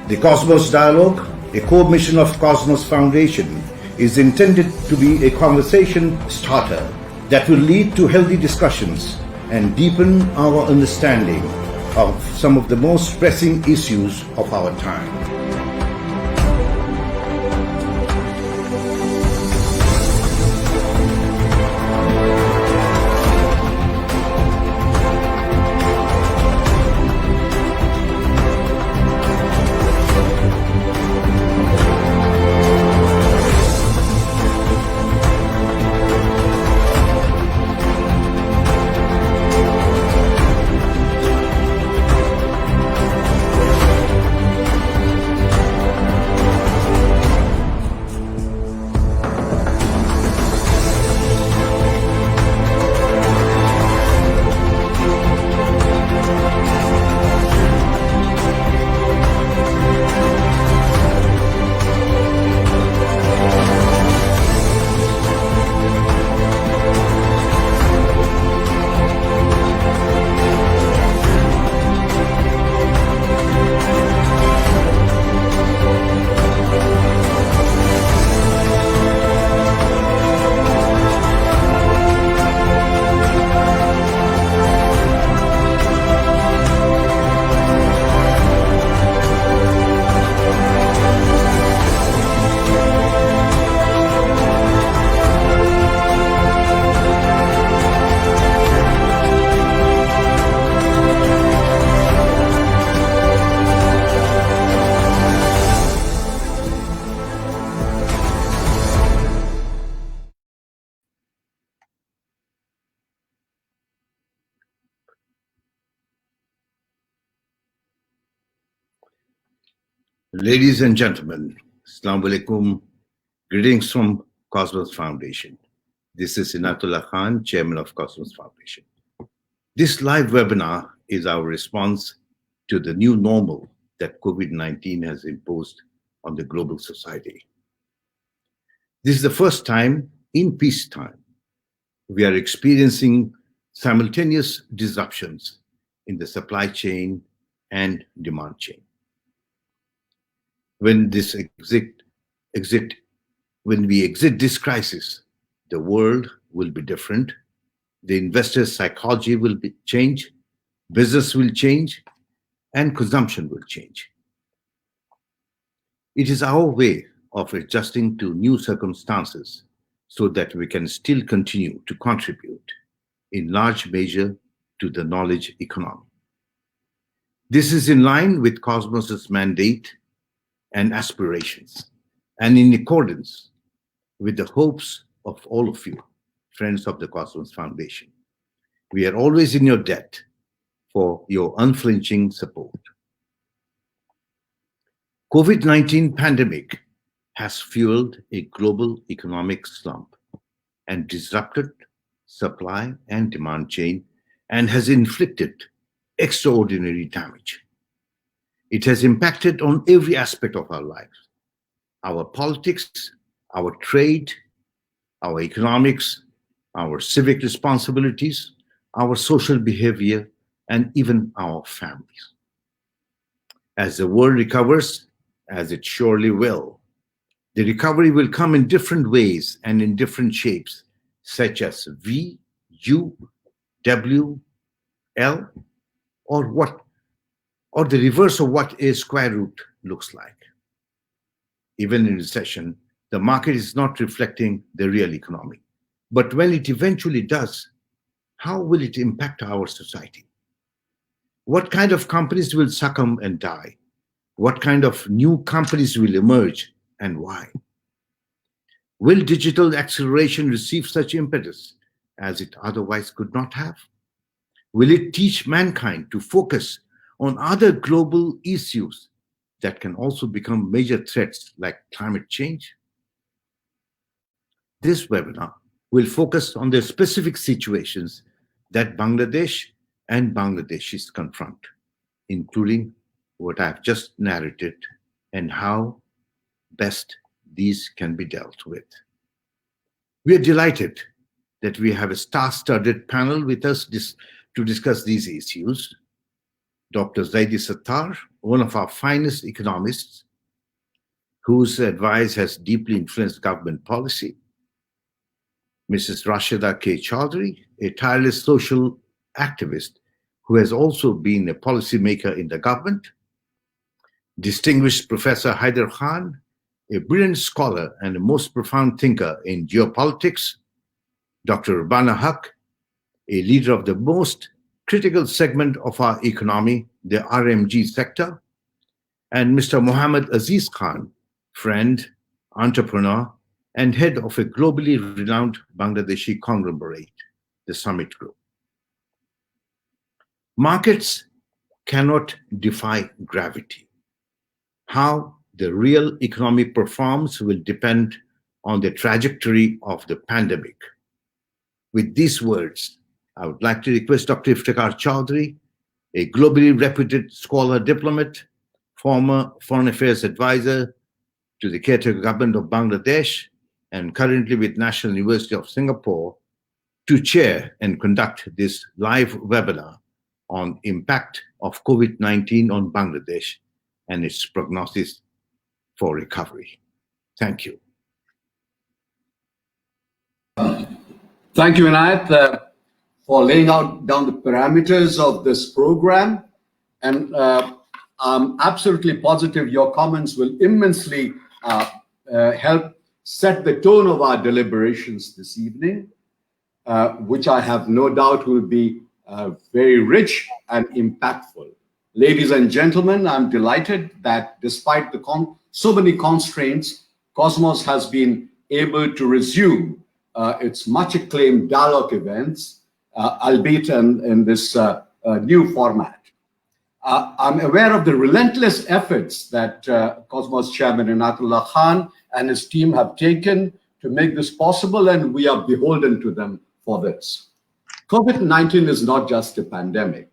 The Cosmos Dialogue, a core mission of Cosmos Foundation, is intended to be a conversation starter that will lead to healthy discussions and deepen our understanding of some of the most pressing issues of our time. Ladies and gentlemen, Assalamu alaikum. Greetings from Cosmos Foundation. This is Inatullah Khan, Chairman of Cosmos Foundation. This live webinar is our response to the new normal that COVID-19 has imposed on the global society. This is the first time in peacetime we are experiencing simultaneous disruptions in the supply chain and demand chain. When we exit this crisis, the world will be different. The investor's psychology will change, business will change, and consumption will change. It is our way of adjusting to new circumstances so that we can still continue to contribute in large measure to the knowledge economy. This is in line with Cosmos's mandate and aspirations, and in accordance with the hopes of all of you, friends of the Cosmos Foundation. We are always in your debt for your unflinching support. COVID-19 pandemic has fueled a global economic slump and disrupted supply and demand chain and has inflicted extraordinary damage. It has impacted on every aspect of our lives, our politics, our trade, our economics, our civic responsibilities, our social behavior, and even our families. As the world recovers, as it surely will, the recovery will come in different ways and in different shapes, such as V, U, W, L, or the reverse of what a square root looks like. Even in recession, the market is not reflecting the real economy. But when it eventually does, how will it impact our society? What kind of companies will succumb and die? What kind of new companies will emerge and why? Will digital acceleration receive such impetus as it otherwise could not have? Will it teach mankind to focus on other global issues that can also become major threats like climate change? This webinar will focus on the specific situations that Bangladesh and Bangladeshis confront, including what I've just narrated and how best these can be dealt with. We are delighted that we have a star-studded panel with us to discuss these issues. Dr. Zaidi Sattar, one of our finest economists, whose advice has deeply influenced government policy, Mrs. Rashida K. Chaudhary, a tireless social activist who has also been a policymaker in the government, distinguished Professor Haider Khan, a brilliant scholar and a most profound thinker in geopolitics, Dr. Rubana Haq, a leader of the most critical segment of our economy, the RMG sector, and Mr. Mohammad Aziz Khan, friend, entrepreneur, and head of a globally renowned Bangladeshi conglomerate, the Summit Group. Markets cannot defy gravity. How the real economy performs will depend on the trajectory of the pandemic. With these words, I would like to request Dr. Iftikhar Chaudhary, a globally reputed scholar diplomat, former foreign affairs advisor to the caretaker government of Bangladesh, and currently with National University of Singapore, to chair and conduct this live webinar on impact of COVID-19 on Bangladesh and its prognosis for recovery. Thank you. Thank you, Inayat, for laying down the parameters of this program. And I'm absolutely positive your comments will immensely help set the tone of our deliberations this evening, which I have no doubt will be very rich and impactful. Ladies and gentlemen, I'm delighted that despite so many constraints, Cosmos has been able to resume its much acclaimed dialogue events, albeit in this new format. I'm aware of the relentless efforts that Cosmos Chairman Inayatullah Khan and his team have taken to make this possible, and we are beholden to them for this. COVID-19 is not just a pandemic.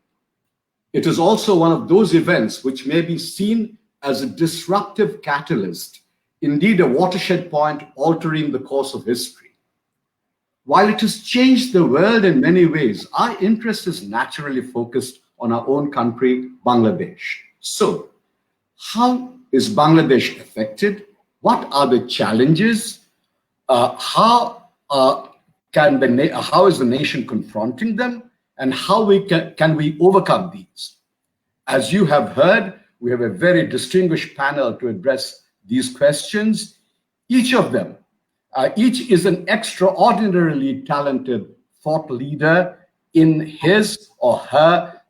It is also one of those events which may be seen as a disruptive catalyst, indeed a watershed point altering the course of history. While it has changed the world in many ways, our interest is naturally focused on our own country, Bangladesh. So, how is Bangladesh affected? What are the challenges? How is the nation confronting them? And how can we overcome these? As you have heard, we have a very distinguished panel to address these questions. Each of them, each is an extraordinarily talented thought leader in his or her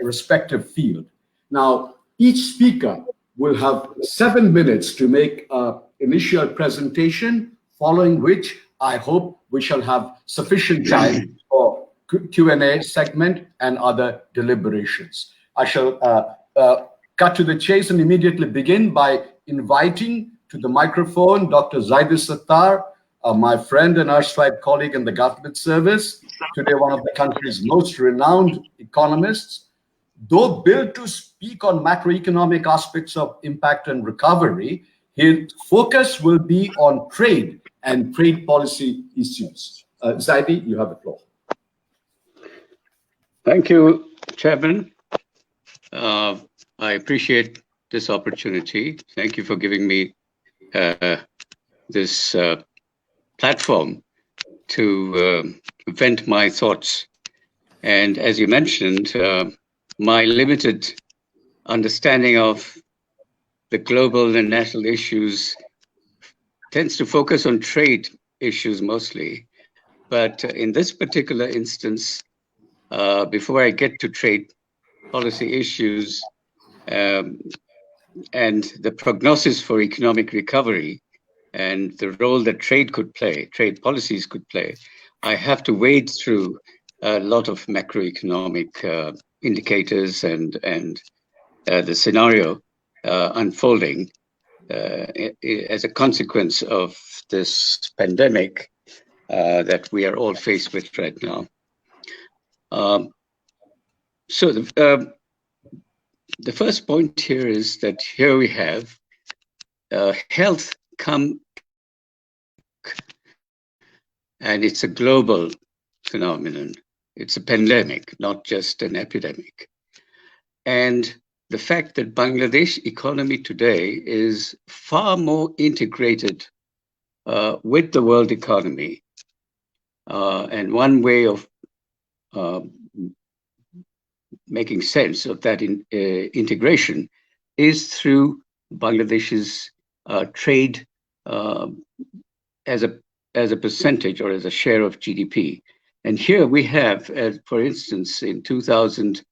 respective field. Now, each speaker will have 7 minutes to make an initial presentation, following which I hope we shall have sufficient time for Q&A segment and other deliberations. I shall cut to the chase and immediately begin by inviting to the microphone Dr. Zaidi Sattar, my friend and erstwhile colleague in the government service, today one of the country's most renowned economists. Though billed to speak on macroeconomic aspects of impact and recovery, his focus will be on trade and trade policy issues. Zaidi, you have the floor. Thank you, Chairman. I appreciate this opportunity. Thank you for giving me this platform to vent my thoughts. And as you mentioned, my limited understanding of the global and national issues tends to focus on trade issues mostly. But in this particular instance, before I get to trade policy issues and the prognosis for economic recovery and the role that trade policies could play, I have to wade through a lot of macroeconomic indicators and the scenario unfolding as a consequence of this pandemic that we are all faced with right now. So the first point here is that here we have health and it's a global phenomenon. It's a pandemic, not just an epidemic. And the fact that Bangladesh economy today is far more integrated with the world economy. And one way of making sense of that integration is through Bangladesh's trade as a percentage or as a share of GDP. And here we have, for instance, in 2000,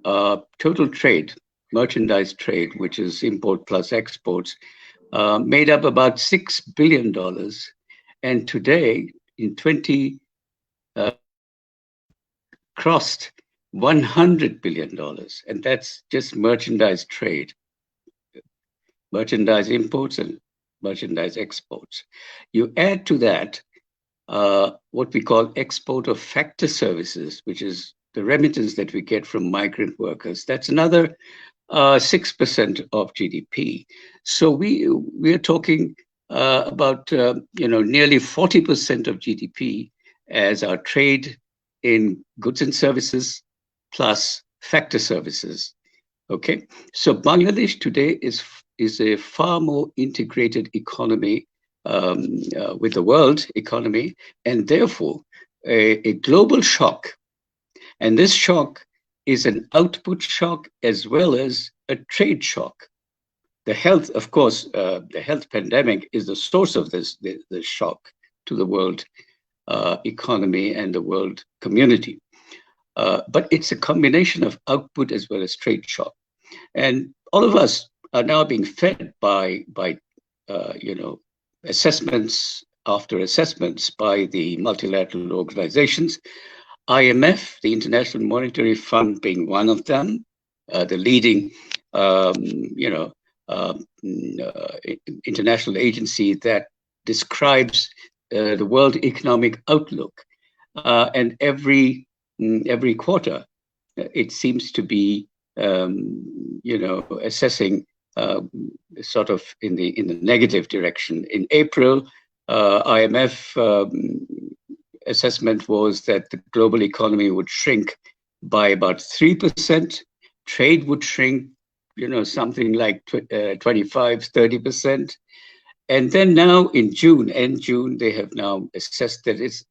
total trade, merchandise trade, which is import plus exports, made up about $6 billion. And today, in crossed $100 billion. And that's just merchandise trade, merchandise imports and merchandise exports. You add to that what we call export of factor services, which is the remittance that we get from migrant workers. That's another 6% of GDP. So we are talking about nearly 40% of GDP as our trade in goods and services plus factor services. Okay, so Bangladesh today is a far more integrated economy with the world economy, and therefore a global shock. And this shock is an output shock as well as a trade shock. The health, of course, the health pandemic is the source of this shock to the world economy and the world community. But it's a combination of output as well as trade shock. And all of us are now being fed by assessments after assessments by the multilateral organizations, IMF, the International Monetary Fund being one of them, the leading international agency that describes the world economic outlook. And every quarter, it seems to be assessing sort of in the negative direction. In April, IMF assessment was that the global economy would shrink by about 3%. Trade would shrink, something like 25-30%. And then now in end June, they have now assessed that its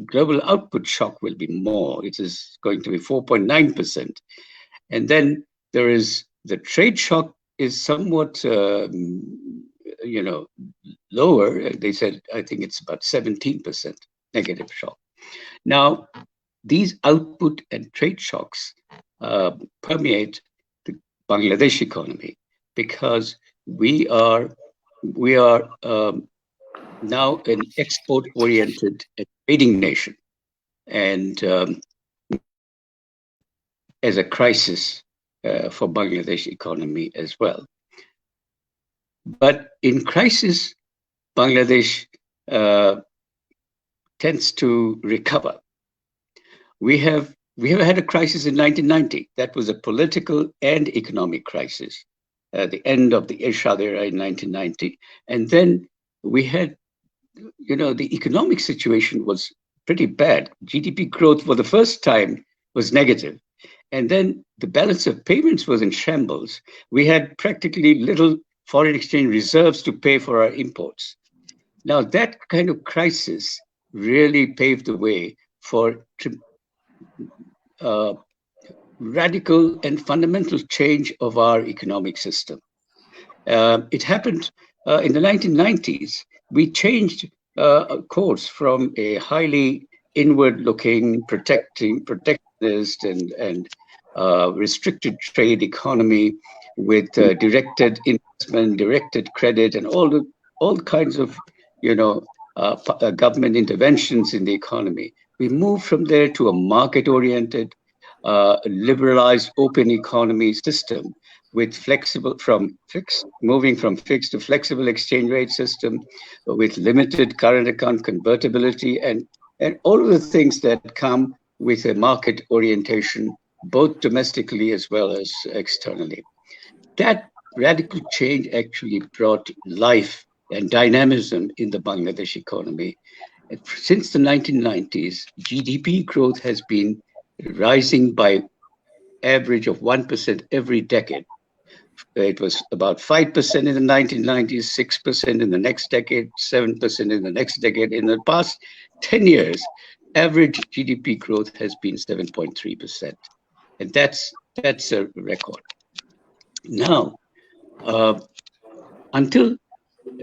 global output shock will be more. It is going to be 4.9%. And then there is the trade shock is somewhat, lower. They said, I think it's about 17% negative shock. Now, these output and trade shocks permeate the Bangladesh economy because we are now an export-oriented trading nation, and as a crisis for Bangladesh economy as well. But in crisis, Bangladesh tends to recover. We have had a crisis in 1990. That was a political and economic crisis at the end of the Ershad era in 1990. And then we had, the economic situation was pretty bad. GDP growth for the first time was negative. And then the balance of payments was in shambles. We had practically little foreign exchange reserves to pay for our imports. Now that kind of crisis really paved the way for radical and fundamental change of our economic system. It happened in the 1990s. We changed course from a highly inward-looking, protectionist and restricted trade economy with directed investment, directed credit, and all kinds of government interventions in the economy. We moved from there to a market-oriented, liberalized, open economy system with moving from fixed to flexible exchange rate system, with limited current account convertibility, and all of the things that come with a market orientation, both domestically as well as externally. That radical change actually brought life and dynamism in the Bangladesh economy. Since the 1990s, GDP growth has been rising by average of 1% every decade. It was about 5% in the 1990s, 6% in the next decade, 7% in the next decade. In the past 10 years, average GDP growth has been 7.3%. And that's a record. Now, until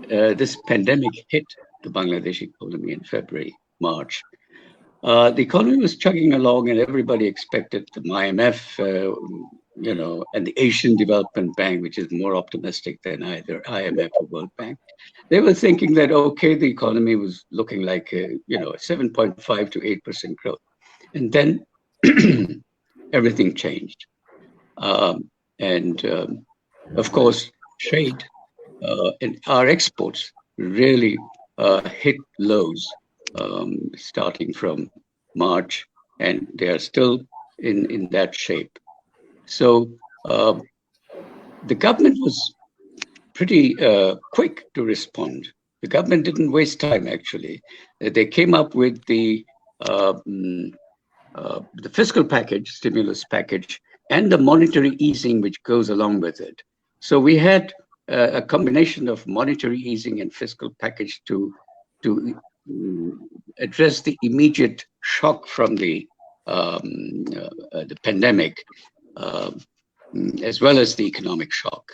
this pandemic hit the Bangladesh economy in February, March, the economy was chugging along, and everybody expected the IMF, and the Asian Development Bank, which is more optimistic than either IMF or World Bank. They were thinking that, okay, the economy was looking like, 7.5 to 8% growth. And then everything changed. Of course, trade and our exports really hit lows starting from March, and they are still in that shape. So the government was pretty quick to respond. The government didn't waste time, actually. They came up with the fiscal package, stimulus package, and the monetary easing which goes along with it. So we had a combination of monetary easing and fiscal package to address the immediate shock from the pandemic, as well as the economic shock.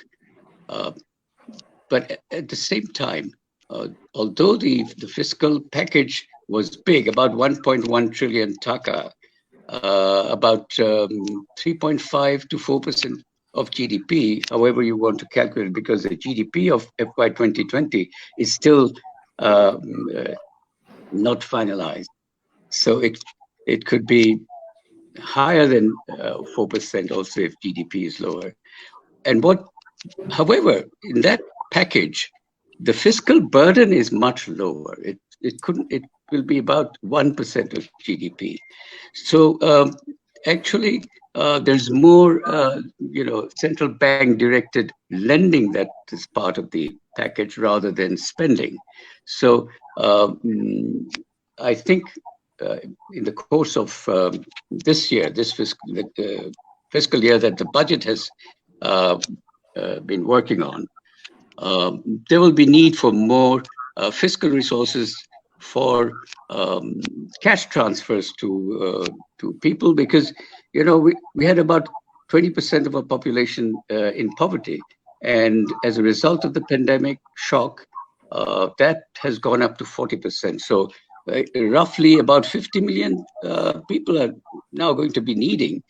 But at the same time, although the fiscal package was big, about 1.1 trillion taka, about 3.5 to 4% of GDP, however you want to calculate, because the GDP of FY 2020 is still not finalized. So it could be higher than 4% also if GDP is lower. And however, in that package, the fiscal burden is much lower. It will be about 1% of GDP. So actually, there's more, central bank directed lending that is part of the package rather than spending. So I think in the course of this year, this fiscal year that the budget has been working on, there will be need for more fiscal resources for cash transfers to people, because we had about 20% of our population in poverty, and as a result of the pandemic shock, that has gone up to 40%. So roughly about 50 million people are now going to be needing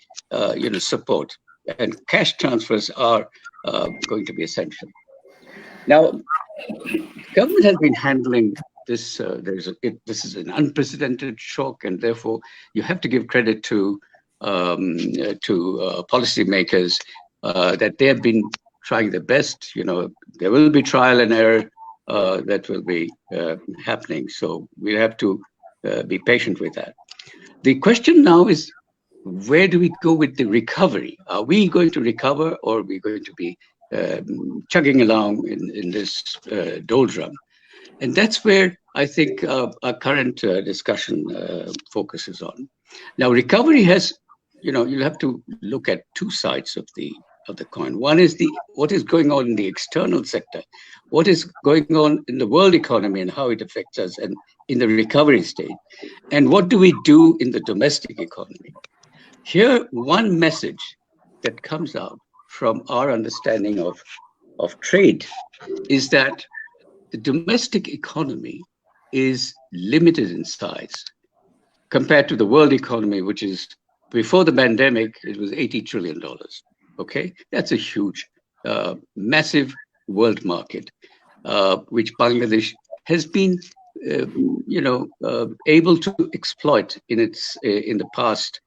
support, and cash transfers are going to be essential. Now, government has been handling this. This is an unprecedented shock, and therefore you have to give credit to policymakers that they have been trying their best. There will be trial and error that will be happening. So we have to be patient with that. The question now is, where do we go with the recovery? Are we going to recover, or are we going to be chugging along in this doldrum? And that's where I think our current discussion focuses on. Now, recovery has, you'll have to look at two sides of the coin. One is what is going on in the external sector, what is going on in the world economy and how it affects us and in the recovery state, and what do we do in the domestic economy. Here, one message that comes out from our understanding of trade is that the domestic economy is limited in size compared to the world economy, which is, before the pandemic, it was $80 trillion. Okay, that's a huge, massive world market, which Bangladesh has been, able to exploit in the past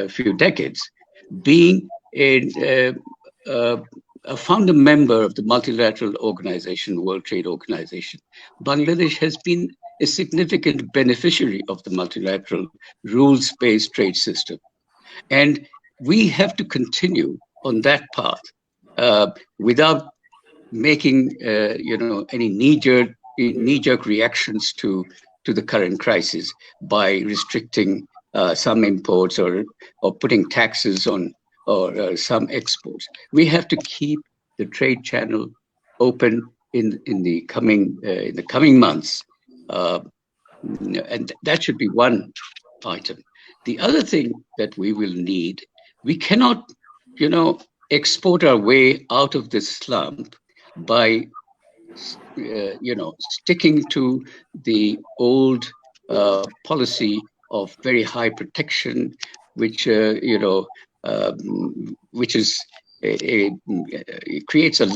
few decades, being a founder member of the multilateral organization, World Trade Organization. Bangladesh has been a significant beneficiary of the multilateral rules-based trade system, and we have to continue on that path without making any knee-jerk reactions to the current crisis by restricting some imports or putting taxes on or some exports. We have to keep the trade channel open in the coming months, and that should be one item. The other thing that we will need, we cannot, export our way out of this slump by, sticking to the old policy of very high protection, which which is it creates a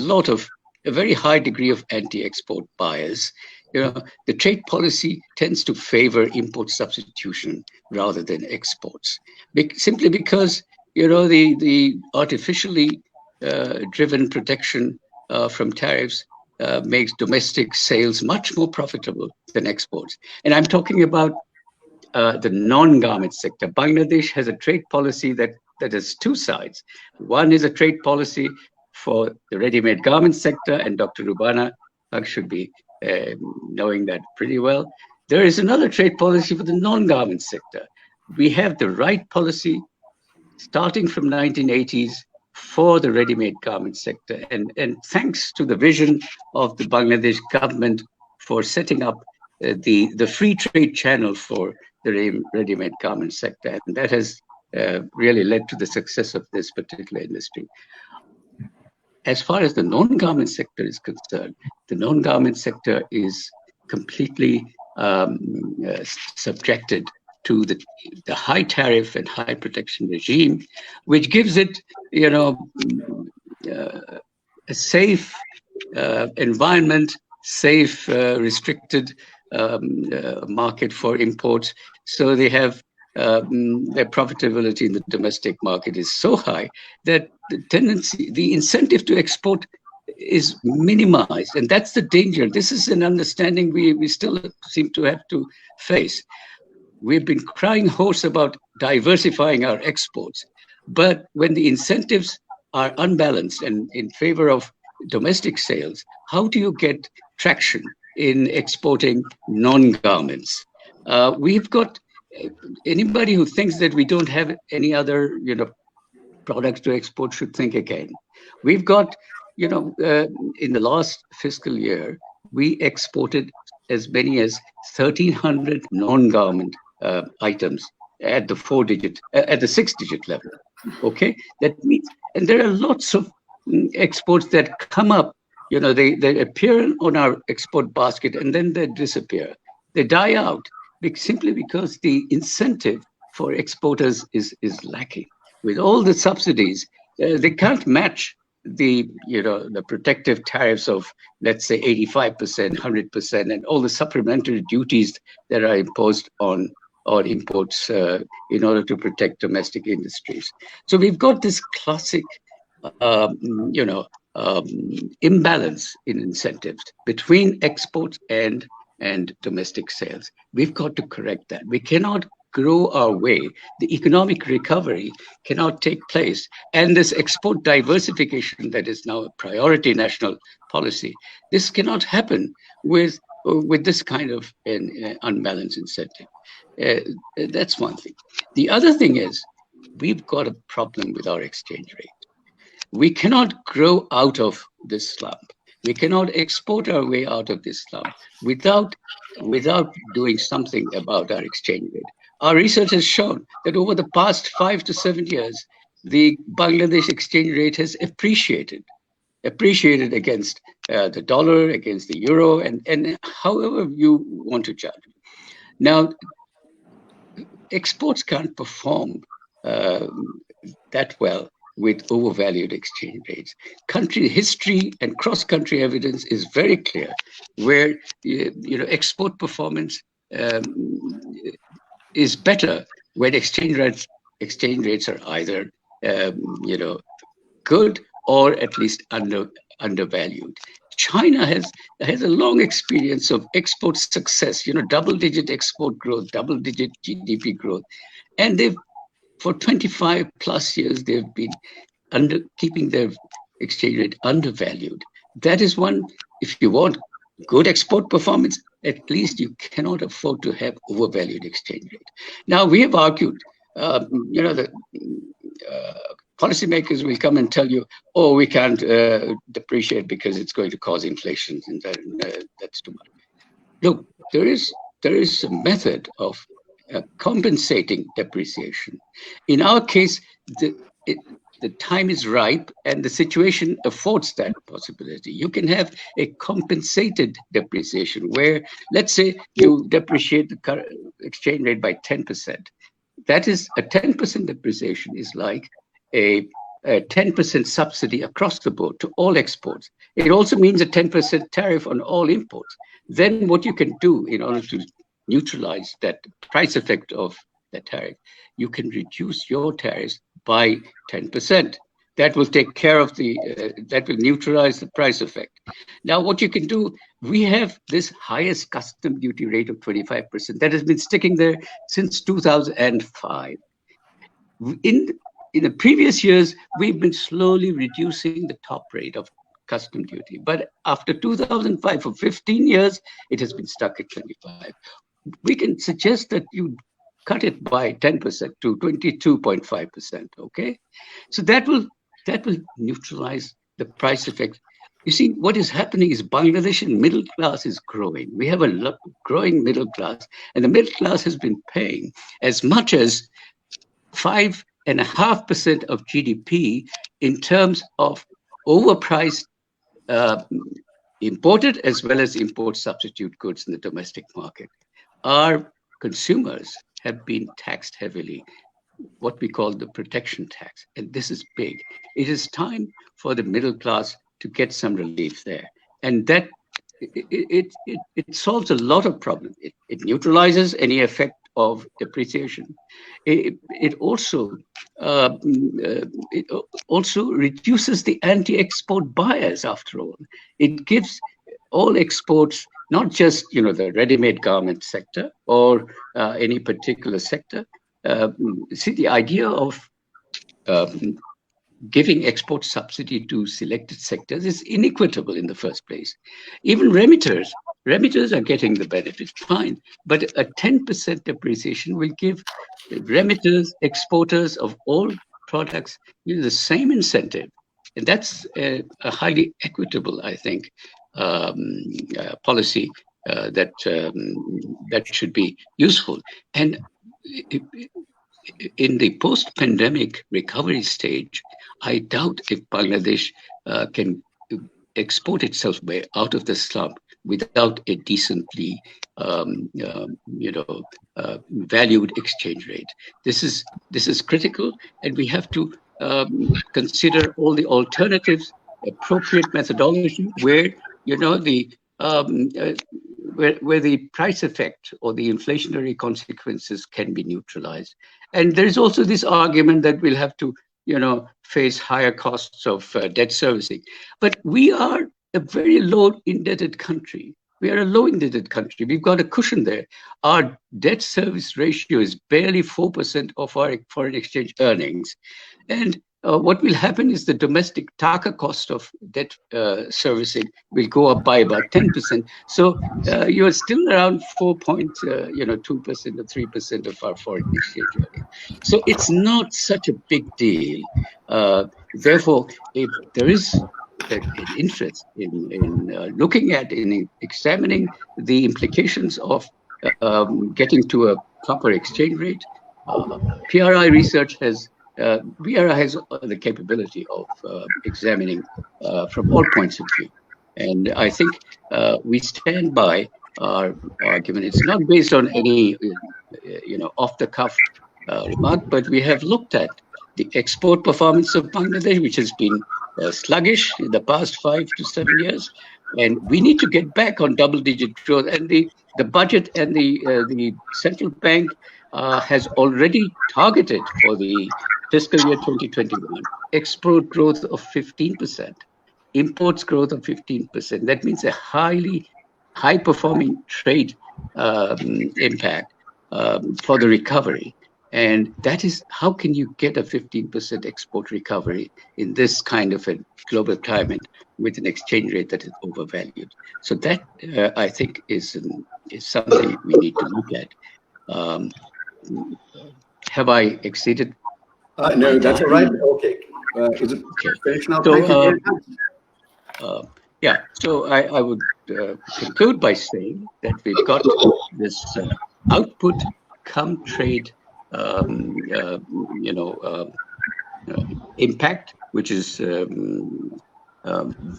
very high degree of anti-export bias. The trade policy tends to favor import substitution rather than exports, simply because the artificially driven protection from tariffs makes domestic sales much more profitable than exports. And I'm talking about the non-garment sector. Bangladesh has a trade policy that has two sides. One is a trade policy for the ready-made garment sector, and Dr. Rubana should be knowing that pretty well. There is another trade policy for the non-garment sector. We have the right policy starting from 1980s for the ready-made garment sector. And thanks to the vision of the Bangladesh government for setting up the free trade channel for the ready-made garment sector. And that has really led to the success of this particular industry. As far as the non-garment sector is concerned, the non-garment sector is completely subjected to the high tariff and high protection regime, which gives it, a safe environment, safe, restricted market for imports. So they have their profitability in the domestic market is so high that the incentive to export is minimized, and that's the danger. This is an understanding we still seem to have to face. We've been crying hoarse about diversifying our exports, but when the incentives are unbalanced and in favor of domestic sales, how do you get traction in exporting non-garments? We've got anybody who thinks that we don't have any other, products to export should think again. We've got, in the last fiscal year, we exported as many as 1,300 non-garment items at the 6-digit level. Okay, that means, and there are lots of exports that come up. They appear on our export basket and then they disappear. They die out simply because the incentive for exporters is lacking. With all the subsidies, they can't match the protective tariffs of, let's say, 85%, 100%, and all the supplementary duties that are imposed on imports in order to protect domestic industries. So we've got this classic, imbalance in incentives between exports and domestic sales. We've got to correct that. We cannot grow our way. The economic recovery cannot take place. And this export diversification that is now a priority national policy, this cannot happen with this kind of an unbalanced incentive. That's one thing. The other thing is we've got a problem with our exchange rate. We cannot grow out of this slump. We cannot export our way out of this slump without doing something about our exchange rate. Our research has shown that over the past 5 to 7 years, the Bangladesh exchange rate has appreciated against the dollar, against the euro, and however you want to judge. Now, exports can't perform that well with overvalued exchange rates. Country history and cross-country evidence is very clear, where export performance is better when exchange rates are either good or at least undervalued. China has a long experience of export success, double-digit export growth, double-digit GDP growth, and for 25 plus years, they've been keeping their exchange rate undervalued. That is one, if you want good export performance, at least you cannot afford to have overvalued exchange rate. Now, we have argued, the policymakers will come and tell you, oh, we can't depreciate because it's going to cause inflation, and that's too much. Look, there is a method of compensating depreciation. In our case, the time is ripe and the situation affords that possibility. You can have a compensated depreciation where, let's say, you depreciate the exchange rate by 10%. That is, a 10% depreciation is like a 10% subsidy across the board to all exports. It also means a 10% tariff on all imports. Then what you can do in order to neutralize that price effect of the tariff, you can reduce your tariffs by 10%. That will take care of that will neutralize the price effect. Now, what you can do, we have this highest custom duty rate of 25% that has been sticking there since 2005. In the previous years, we've been slowly reducing the top rate of custom duty. But after 2005, for 15 years, it has been stuck at 25. We can suggest that you cut it by 10% to 22.5%, okay? So that will neutralize the price effect. You see, what is happening is Bangladeshi middle class is growing. We have a growing middle class, and the middle class has been paying as much as 5.5% of GDP in terms of overpriced imported as well as import substitute goods in the domestic market. Our consumers have been taxed heavily, what we call the protection tax, and this is big. It is time for the middle class to get some relief there, and that it solves a lot of problems. It neutralizes any effect of depreciation. It also reduces the anti-export bias. After all, it gives all exports, not just the ready-made garment sector or any particular sector. See, the idea of giving export subsidy to selected sectors is inequitable in the first place. Even remitters are getting the benefit, fine, but a 10% depreciation will give remitters, exporters of all products the same incentive. And that's a highly equitable, I think, policy that should be useful. And in the post-pandemic recovery stage, I doubt if Bangladesh can export itself out of the slump without a decently valued exchange rate. This is critical, and we have to consider all the alternatives, appropriate methodology where where the price effect or the inflationary consequences can be neutralized. And there's also this argument that we'll have to face higher costs of debt servicing. But we are a very low indebted country. We are a low indebted country. We've got a cushion there. Our debt service ratio is barely 4% of our foreign exchange earnings. And what will happen is the domestic taka cost of debt servicing will go up by about 10%. So you're still around 4.2% or 3% of our foreign exchange earnings. So it's not such a big deal. Therefore, if there is an interest in looking at, in examining the implications of getting to a proper exchange rate, PRI research has the capability of examining from all points of view. And I think we stand by our argument. It's not based on any off-the-cuff remark, but we have looked at the export performance of Bangladesh, which has been sluggish in the past 5 to 7 years. And we need to get back on double-digit growth. And the budget and the central bank has already targeted for the fiscal year 2021 export growth of 15%, imports growth of 15%. That means a high-performing trade impact for the recovery. And that is, how can you get a 15% export recovery in this kind of a global climate with an exchange rate that is overvalued? So that, I think, is something we need to look at. Have I exceeded? No, that's all right. Okay. Is it Okay. finished now? So, Thank you very much. Yeah, so I would conclude by saying that we've got this output come trade, you know, impact, which is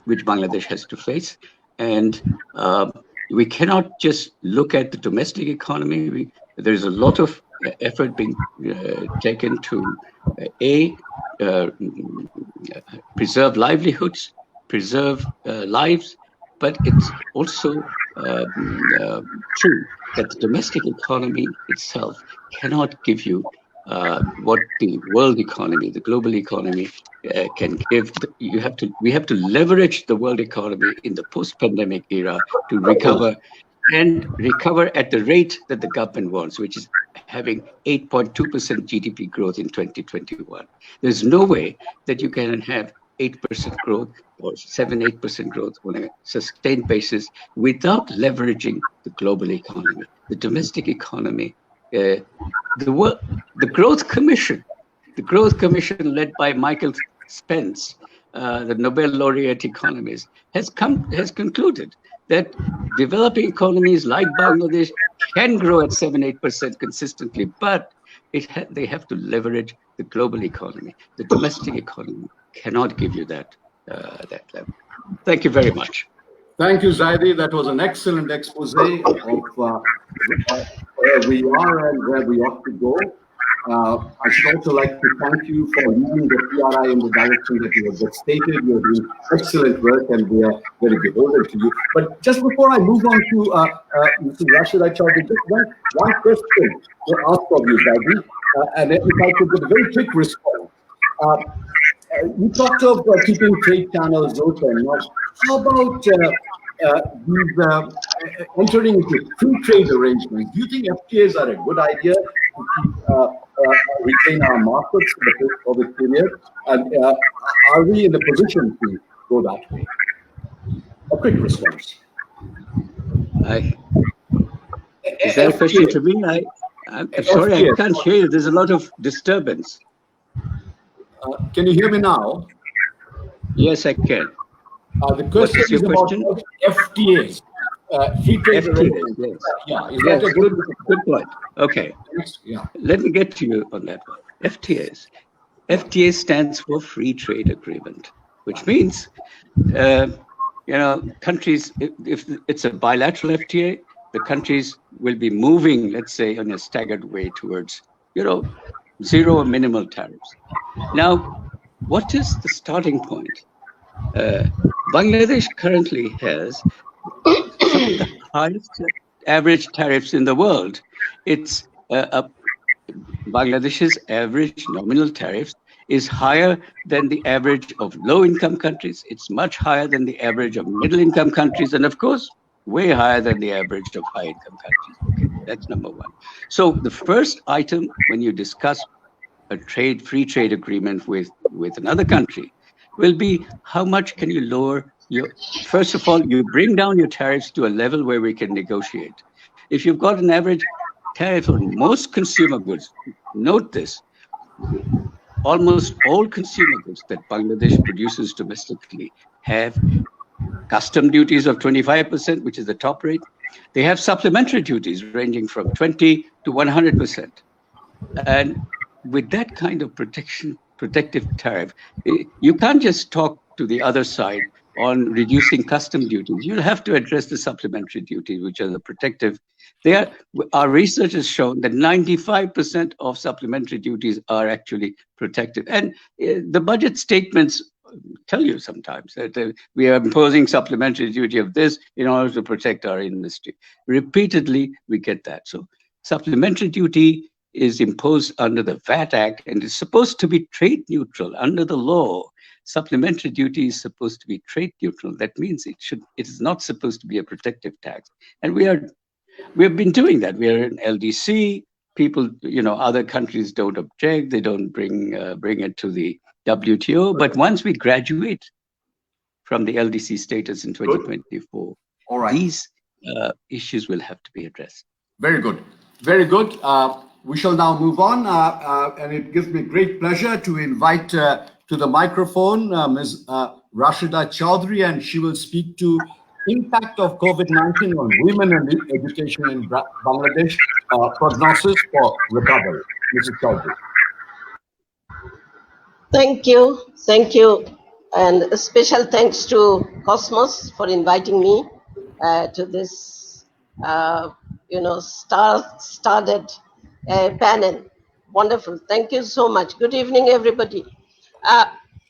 which Bangladesh has to face, and we cannot just look at the domestic economy. There's a lot of effort being taken to preserve livelihoods, preserve lives, but it's also true that the domestic economy itself cannot give you what the world economy, the global economy can give. We have to leverage the world economy in the post-pandemic era to recover, and recover at the rate that the government wants, which is having 8.2% GDP growth in 2021. There's no way that you can have 8% growth or 8% growth on a sustained basis without leveraging the global economy, the domestic economy. The Growth Commission led by Michael Spence, the Nobel laureate economist, has concluded that developing economies like Bangladesh can grow at 7-8% consistently, but they have to leverage the global economy. The domestic economy cannot give you that level. Thank you very much. Thank you, Zaidi. That was an excellent expose of where we are and where we ought to go. I should also like to thank you for leading the PRI in the direction that you have just stated. You're doing excellent work, and we are very beholden to you. But just before I move on to Mr. Rashid Chaudhary, just one question to ask of you, Zaidi, and if I could get a very quick response. You talked of keeping trade channels open. Now, how about entering into free trade arrangements? Do you think FTAs are a good idea to keep retain our markets for the post-COVID period? And are we in a position to go that way? A quick response. Is that a question to me? I'm sorry, I can't hear you. There's a lot of disturbance. Can you hear me now? Yes, I can. The question is about FTAs, free trade arrangements. Yes. Yeah, yes, good point. Okay. Yeah. Let me get to you on that one. FTAs. FTA stands for Free Trade Agreement, which means, countries, if it's a bilateral FTA, the countries will be moving, let's say, in a staggered way towards, zero or minimal tariffs. Now, what is the starting point? Bangladesh currently has some of the highest average tariffs in the world. It's Bangladesh's average nominal tariffs is higher than the average of low-income countries. It's much higher than the average of middle-income countries, and of course, way higher than the average of high-income countries. Okay, that's number one. So the first item when you discuss a free trade agreement with another country will be how much can you lower first of all, you bring down your tariffs to a level where we can negotiate. If you've got an average tariff on most consumer goods, note this, almost all consumer goods that Bangladesh produces domestically have custom duties of 25%, which is the top rate. They have supplementary duties ranging from 20 to 100%. And with that kind of protective tariff, you can't just talk to the other side on reducing custom duties. You'll have to address the supplementary duties, which are the protective. Our research has shown that 95% of supplementary duties are actually protective. And the budget statements tell you sometimes that we are imposing supplementary duty of this in order to protect our industry. Repeatedly, we get that. So supplementary duty is imposed under the VAT Act and is supposed to be trade neutral under the law. Supplementary duty is supposed to be trade neutral. That means it is not supposed to be a protective tax. And we have been doing that. We are in LDC. People, other countries don't object. They don't bring it to the WTO. But once we graduate from the LDC status in 2024, all right, these issues will have to be addressed. Very good. Very good. We shall now move on, and it gives me great pleasure to invite to to the microphone Ms. Rashida Chaudhary, and she will speak to impact of COVID-19 on women and education in Bangladesh, prognosis for recovery. Mrs. Chaudhary. Thank you, and a special thanks to Cosmos for inviting me to this, star-studded panel. Wonderful. Thank you so much. Good evening, everybody. Uh,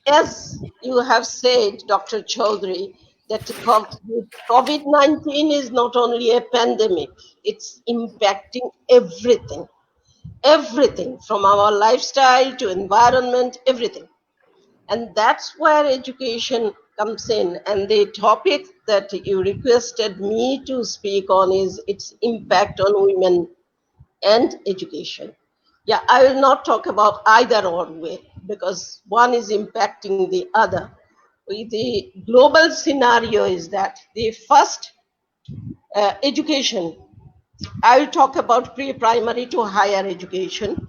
as you have said, Dr. Chaudhary, that COVID-19 is not only a pandemic; it's impacting everything from our lifestyle to environment, everything. And that's where education comes in. And the topic that you requested me to speak on is its impact on women and education. Yeah, I will not talk about either or way because one is impacting the other. The global scenario is that the first education, I will talk about pre-primary to higher education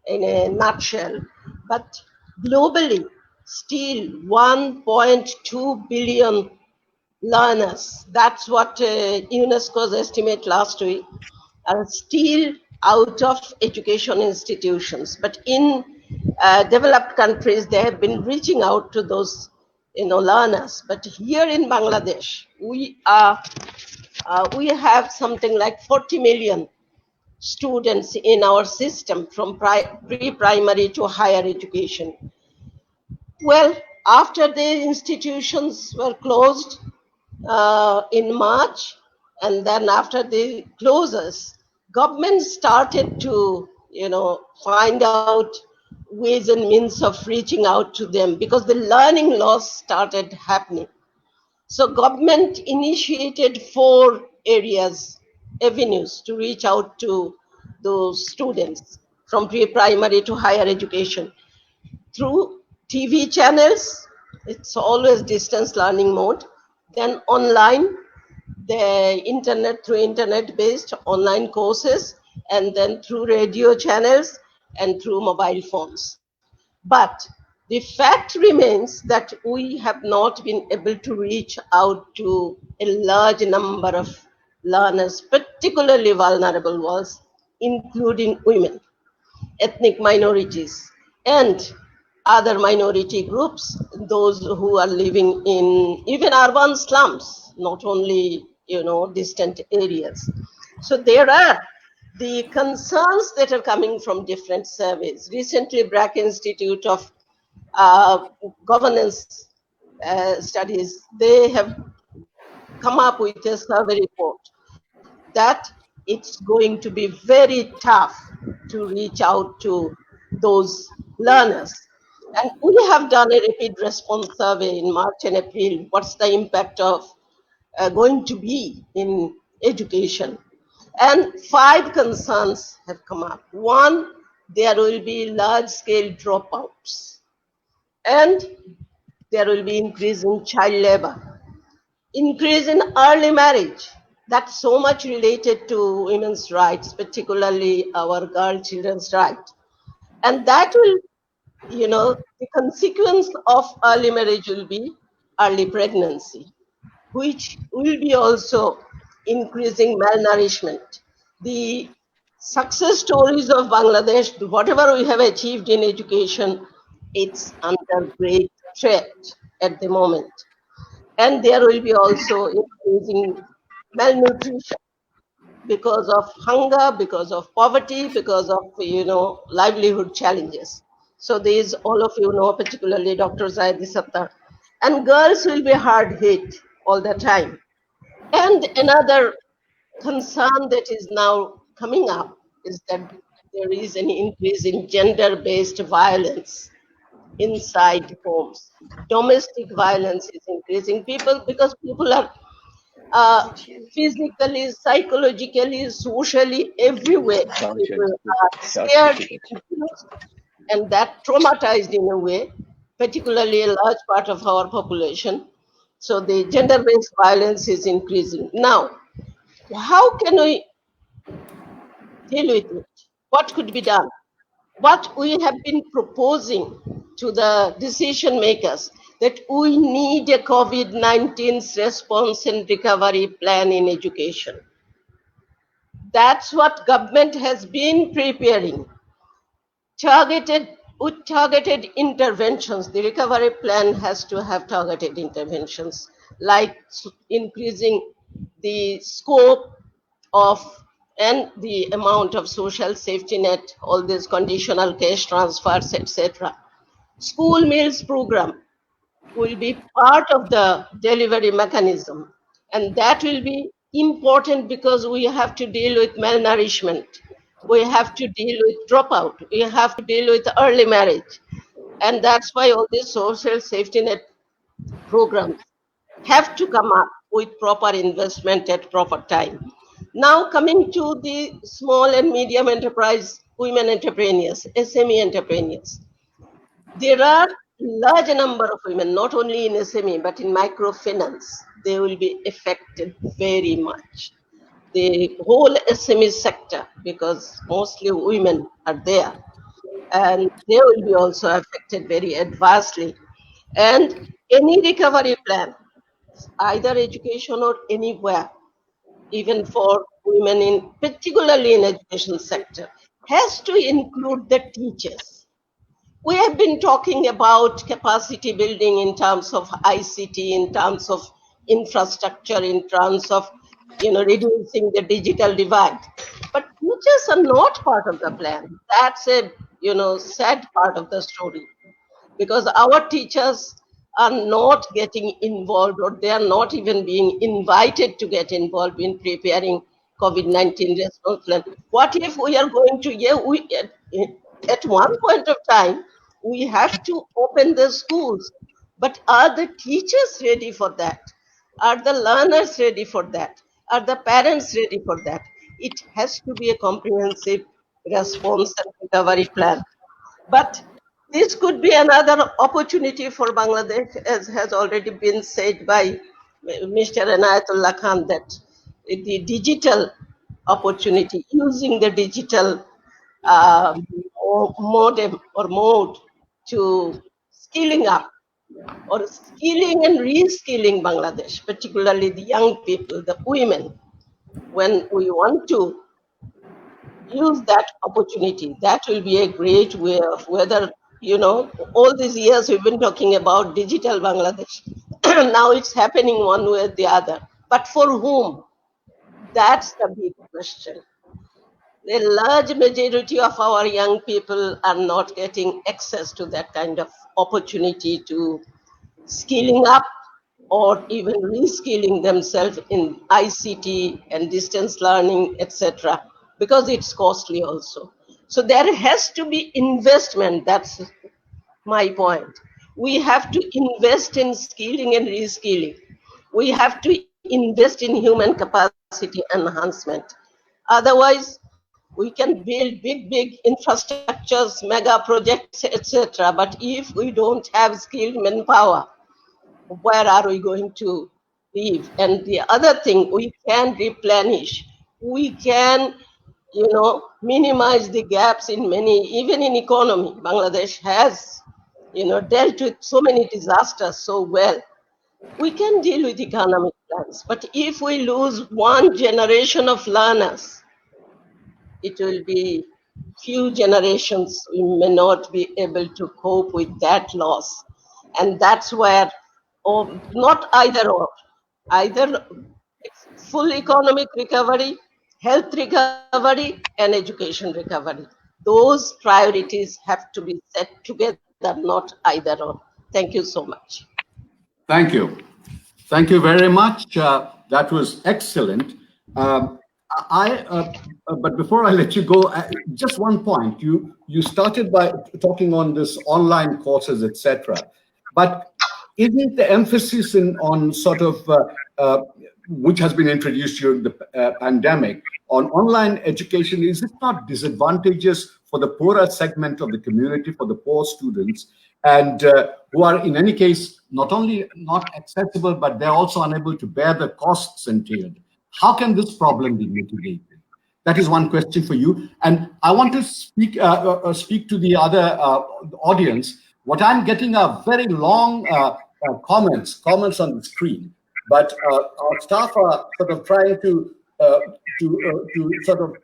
in a nutshell. But globally, still 1.2 billion learners, that's what UNESCO's estimate last week, are still out of education institutions. But in developed countries, they have been reaching out to those learners. But here in Bangladesh, we have something like 40 million students in our system from pre-primary to higher education. Well, after the institutions were closed in March, and then after the closures, government started to, find out ways and means of reaching out to them because the learning loss started happening. So government initiated 4 avenues to reach out to those students from pre-primary to higher education. Through TV channels, it's always distance learning mode. Then online, through internet-based online courses, and then through radio channels and through mobile phones. But the fact remains that we have not been able to reach out to a large number of learners, particularly vulnerable ones, including women, ethnic minorities, and other minority groups, those who are living in even urban slums, not only, distant areas. So there are the concerns that are coming from different surveys. Recently, BRAC Institute of Governance Studies, they have come up with a survey report that it's going to be very tough to reach out to those learners. And we have done a rapid response survey in March and April. What's the impact of going to be in education? And 5 concerns have come up. One, there will be large-scale dropouts, and there will be increase in child labor, increase in early marriage. That's so much related to women's rights, particularly our girl children's right. And that will, the consequence of early marriage will be early pregnancy, which will be also increasing malnourishment. The success stories of Bangladesh, whatever we have achieved in education, it's under great threat at the moment. And there will be also increasing malnutrition because of hunger, because of poverty, because of, livelihood challenges. So these, all of you know, particularly Dr. Zaidi Sattar. And girls will be hard hit all the time. And another concern that is now coming up is that there is an increase in gender-based violence inside homes. Domestic violence is increasing because people are physically, psychologically, socially, everywhere. People are scared, confused, and that traumatized in a way, particularly a large part of our population. So the gender-based violence is increasing. Now, how can we deal with it? What could be done? what we have been proposing to the decision makers, that we need a COVID-19 response and recovery plan in education. That's what government has been preparing. With targeted interventions, the recovery plan has to have targeted interventions, like increasing the scope of and the amount of social safety net, all these conditional cash transfers, etc. School meals program will be part of the delivery mechanism, and that will be important because we have to deal with malnourishment, we have to deal with dropout, we have to deal with early marriage, and that's why all these social safety net programs have to come up with proper investment at proper time. Now coming to the small and medium enterprise women entrepreneurs, SME entrepreneurs, there are large number of women, not only in SME, but in microfinance. They will be affected very much. The whole SME sector, because mostly women are there, and they will be also affected very adversely. And any recovery plan, either education or anywhere, even for women in, particularly in education sector, has to include the teachers. We have been talking about capacity building in terms of ICT, in terms of infrastructure, in terms of reducing the digital divide. But teachers are not part of the plan. That's a sad part of the story, because our teachers are not getting involved, or they are not even being invited to get involved in preparing COVID-19 response plan. What if we are going to, at one point of time, we have to open the schools, but are the teachers ready for that? Are the learners ready for that? Are the parents ready for that? It has to be a comprehensive response and recovery plan. But this could be another opportunity for Bangladesh, as has already been said by Mr. Anayatullah Khan, that the digital opportunity, using the digital modem or mode to skilling up or skilling and reskilling Bangladesh, particularly the young people, the women, when we want to use that opportunity. That will be a great way of, whether, all these years we've been talking about digital Bangladesh. Now it's happening one way or the other. But for whom? That's the big question. The large majority of our young people are not getting access to that kind of opportunity to skilling up or even reskilling themselves in ICT and distance learning, etc., because it's costly also. So there has to be investment. That's my point. We have to invest in skilling and reskilling. We have to invest in human capacity enhancement. Otherwise, we can build big infrastructures, mega projects, etc. But if we don't have skilled manpower, where are we going to live? And the other thing, we can replenish. We can, minimize the gaps in many, even in economy. Bangladesh has, dealt with so many disasters so well. We can deal with economic plans, but if we lose one generation of learners, it will be few generations we may not be able to cope with that loss. And that's where, not either or, either full economic recovery, health recovery, and education recovery. Those priorities have to be set together, not either or. Thank you so much. Thank you. Thank you very much. That was excellent. But before I let you go, just one point. You started by talking on this online courses, etc. But isn't the emphasis on sort of which has been introduced during the pandemic on online education, is it not disadvantageous for the poorer segment of the community, for the poor students, and who are in any case not only not accessible, but they're also unable to bear the costs entailed? How can this problem be mitigated? That is one question for you. And I want to speak to the other audience. What I'm getting are very long comments on the screen, but our staff are sort of trying to sort of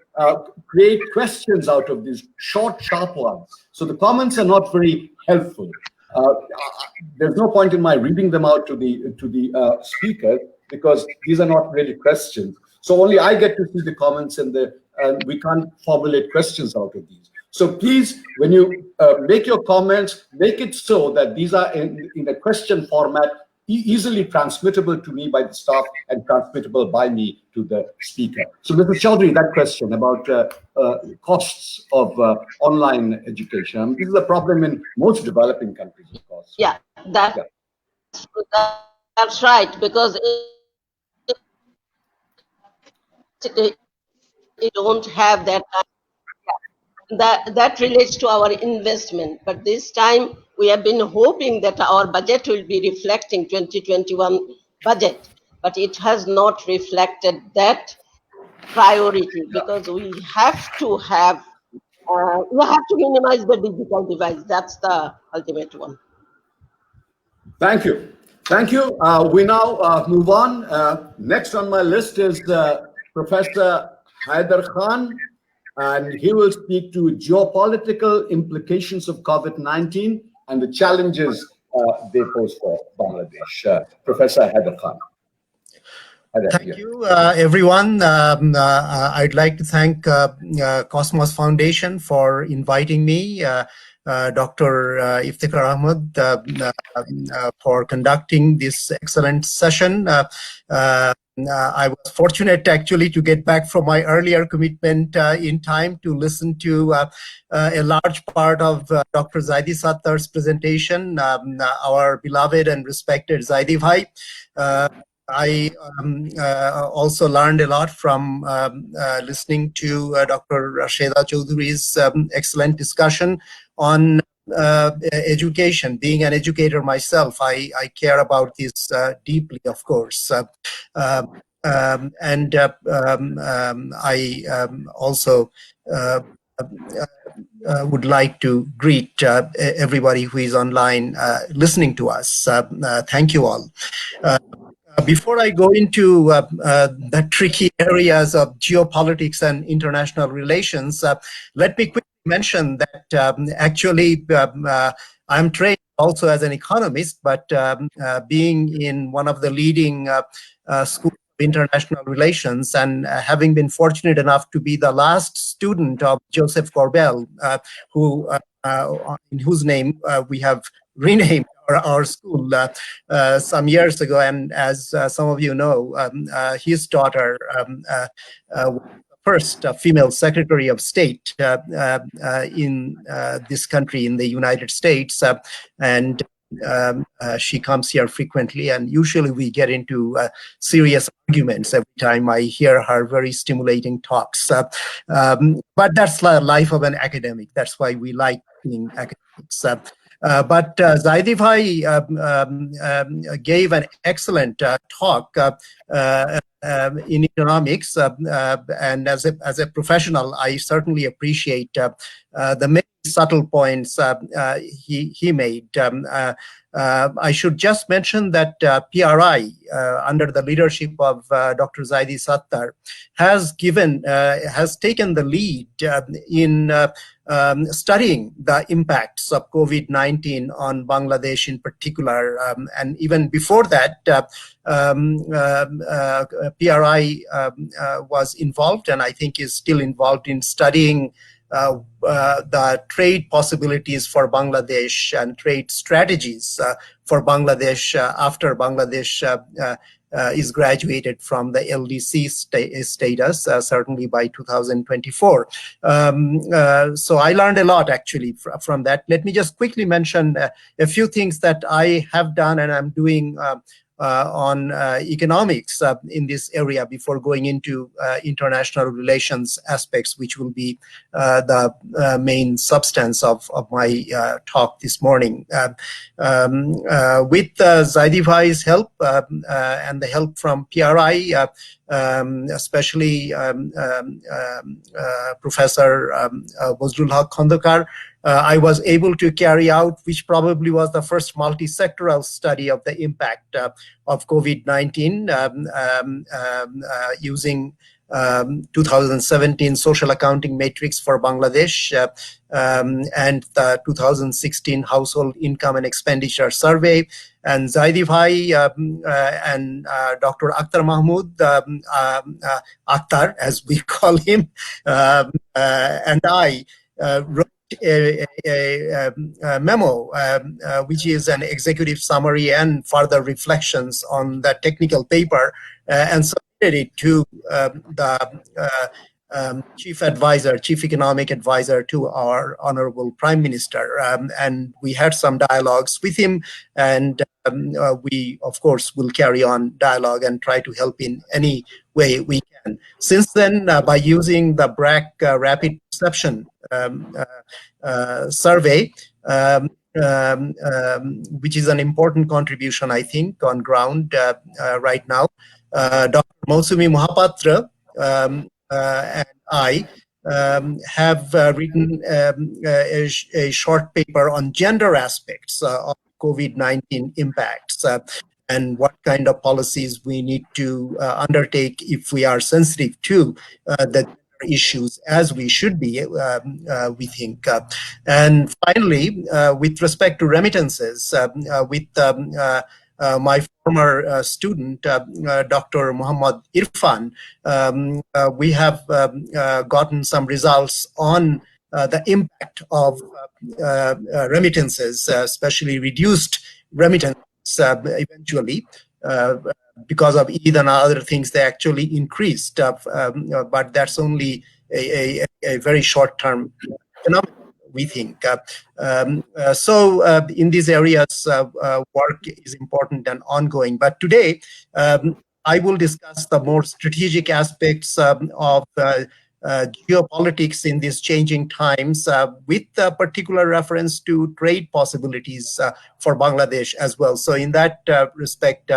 create questions out of these short, sharp ones. So the comments are not very helpful. There's no point in my reading them out to the speaker, because these are not really questions. So only I get to see the comments, and we can't formulate questions out of these. So please, when you make your comments, make it so that these are in a question format, easily transmittable to me by the staff and transmittable by me to the speaker. So Mr. Chaudhary, that question about costs of online education, this is a problem in most developing countries, of course. Yeah, that's right, because they don't have that. That relates to our investment. But this time we have been hoping that our budget will be reflecting 2021 budget, but it has not reflected that priority, because we have to minimize the digital divide. That's the ultimate one. Thank you. Thank you. We now move on. Next on my list is Professor Haider Khan, and he will speak to geopolitical implications of COVID-19 and the challenges they pose for Bangladesh. Professor Haider Khan. Thank you, everyone. I'd like to thank Cosmos Foundation for inviting me, Dr. Iftikhar Ahmed for conducting this excellent session. I was fortunate actually to get back from my earlier commitment in time to listen to a large part of Dr. Zaidi Sattar's presentation, our beloved and respected Zaidi Bhai. I also learned a lot from listening to Dr. Rasheda Chaudhury's excellent discussion on education. Being an educator myself, I care about this deeply, of course. I also would like to greet everybody who is online listening to us. Thank you all. Before I go into the tricky areas of geopolitics and international relations, let me quickly mention that actually I'm trained also as an economist, but being in one of the leading schools of international relations and having been fortunate enough to be the last student of Joseph Corbell, in whose name we have renamed our school some years ago, and as some of you know, his daughter first female Secretary of State in this country, in the United States, and she comes here frequently, and usually we get into serious arguments every time I hear her very stimulating talks. But that's the life of an academic. That's why we like being academics. But Zaidi Bhai gave an excellent talk in economics, and as a professional, I certainly appreciate the many subtle points he made. I should just mention that PRI, under the leadership of Dr. Zaidi Sattar, has taken the lead in studying the impacts of COVID-19 on Bangladesh in particular, and even before that, PRI was involved, and I think is still involved in studying the trade possibilities for Bangladesh and trade strategies for Bangladesh after Bangladesh is graduated from the LDC status, certainly by 2024. So I learned a lot actually from that. Let me just quickly mention a few things that I have done and I'm doing on economics in this area before going into international relations aspects, which will be the main substance of my talk this morning. With Zaidi Bhai's help and the help from PRI, especially Professor Bozlul Haq Khandekar, I was able to carry out, which probably was the first multi-sectoral study of the impact of COVID-19 using 2017 social accounting matrix for Bangladesh and the 2016 household income and expenditure survey. And Zaidi Bhai and Dr. Akhtar Mahmood, Akhtar as we call him, and I wrote a memo, which is an executive summary and further reflections on that technical paper, and submitted it to the chief economic advisor to our honorable prime minister. And we had some dialogues with him, and we, of course, will carry on dialogue and try to help in any way we can. Since then, by using the BRAC rapid perception survey, which is an important contribution, I think, on ground right now. Dr. Mausumi Mohapatra and I have written a short paper on gender aspects of COVID-19 impacts and what kind of policies we need to undertake if we are sensitive to the issues, as we should be, we think. And finally, with respect to remittances, with my former student, Dr. Muhammad Irfan, we have gotten some results on the impact of remittances, especially reduced remittances eventually. Because of Eid and other things, they actually increased, but that's only a very short-term phenomenon, we think. So in these areas, work is important and ongoing. But today, I will discuss the more strategic aspects of geopolitics in these changing times, with particular reference to trade possibilities for Bangladesh as well. So in that respect,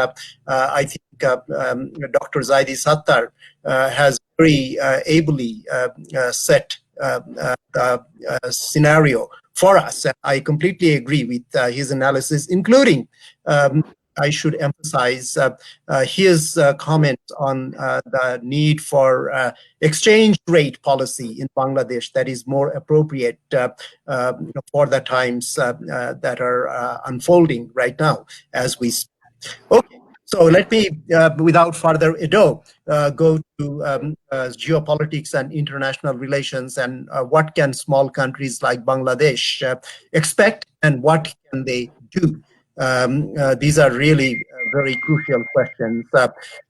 I think Dr. Zaidi Sattar has very ably set the scenario for us. I completely agree with his analysis, including I should emphasize his comments on the need for exchange rate policy in Bangladesh that is more appropriate for the times that are unfolding right now as we speak. Okay, so let me, without further ado, go to geopolitics and international relations, and what can small countries like Bangladesh expect, and what can they do? These are really very crucial questions.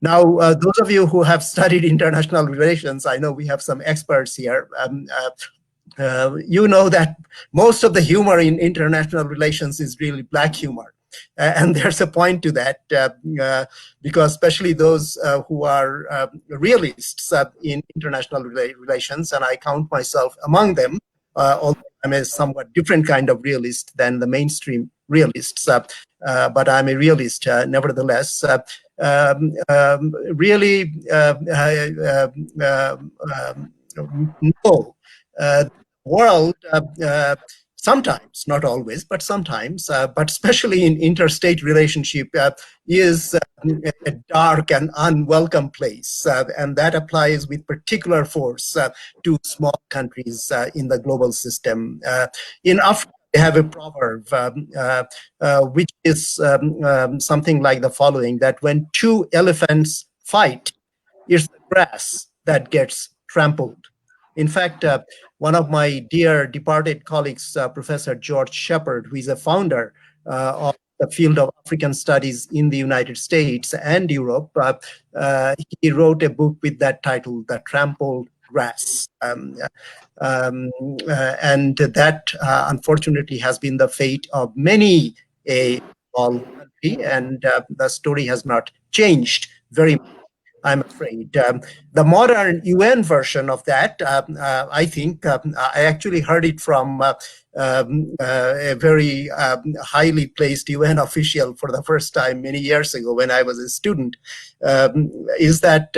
Now, those of you who have studied international relations, I know we have some experts here. You know that most of the humor in international relations is really black humor. And there's a point to that, because especially those who are realists in international relations, and I count myself among them, although I'm a somewhat different kind of realist than the mainstream realists, but I'm a realist nevertheless. Really know the world sometimes, not always, but sometimes, but especially in interstate relationship, is a dark and unwelcome place. And that applies with particular force to small countries in the global system. In Africa, they have a proverb, which is something like the following, that when two elephants fight, it's the grass that gets trampled. In fact, one of my dear departed colleagues, Professor George Shepard, who is a founder of the field of African studies in the United States and Europe, he wrote a book with that title, The Trampled Grass. And that, unfortunately, has been the fate of many a small country, and the story has not changed very much I'm afraid. The modern UN version of that, I think, I actually heard it from a very highly placed UN official for the first time many years ago when I was a student, is that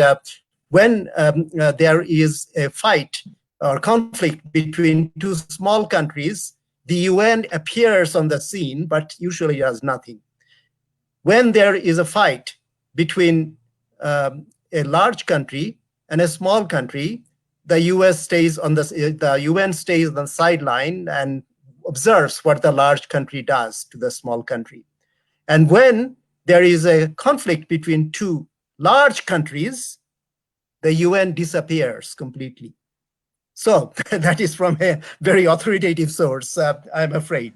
when there is a fight or conflict between two small countries, the UN appears on the scene, but usually does nothing. When there is a fight between a large country and a small country, the UN stays on the sideline and observes what the large country does to the small country. And when there is a conflict between two large countries, the UN disappears completely. So that is from a very authoritative source, I'm afraid.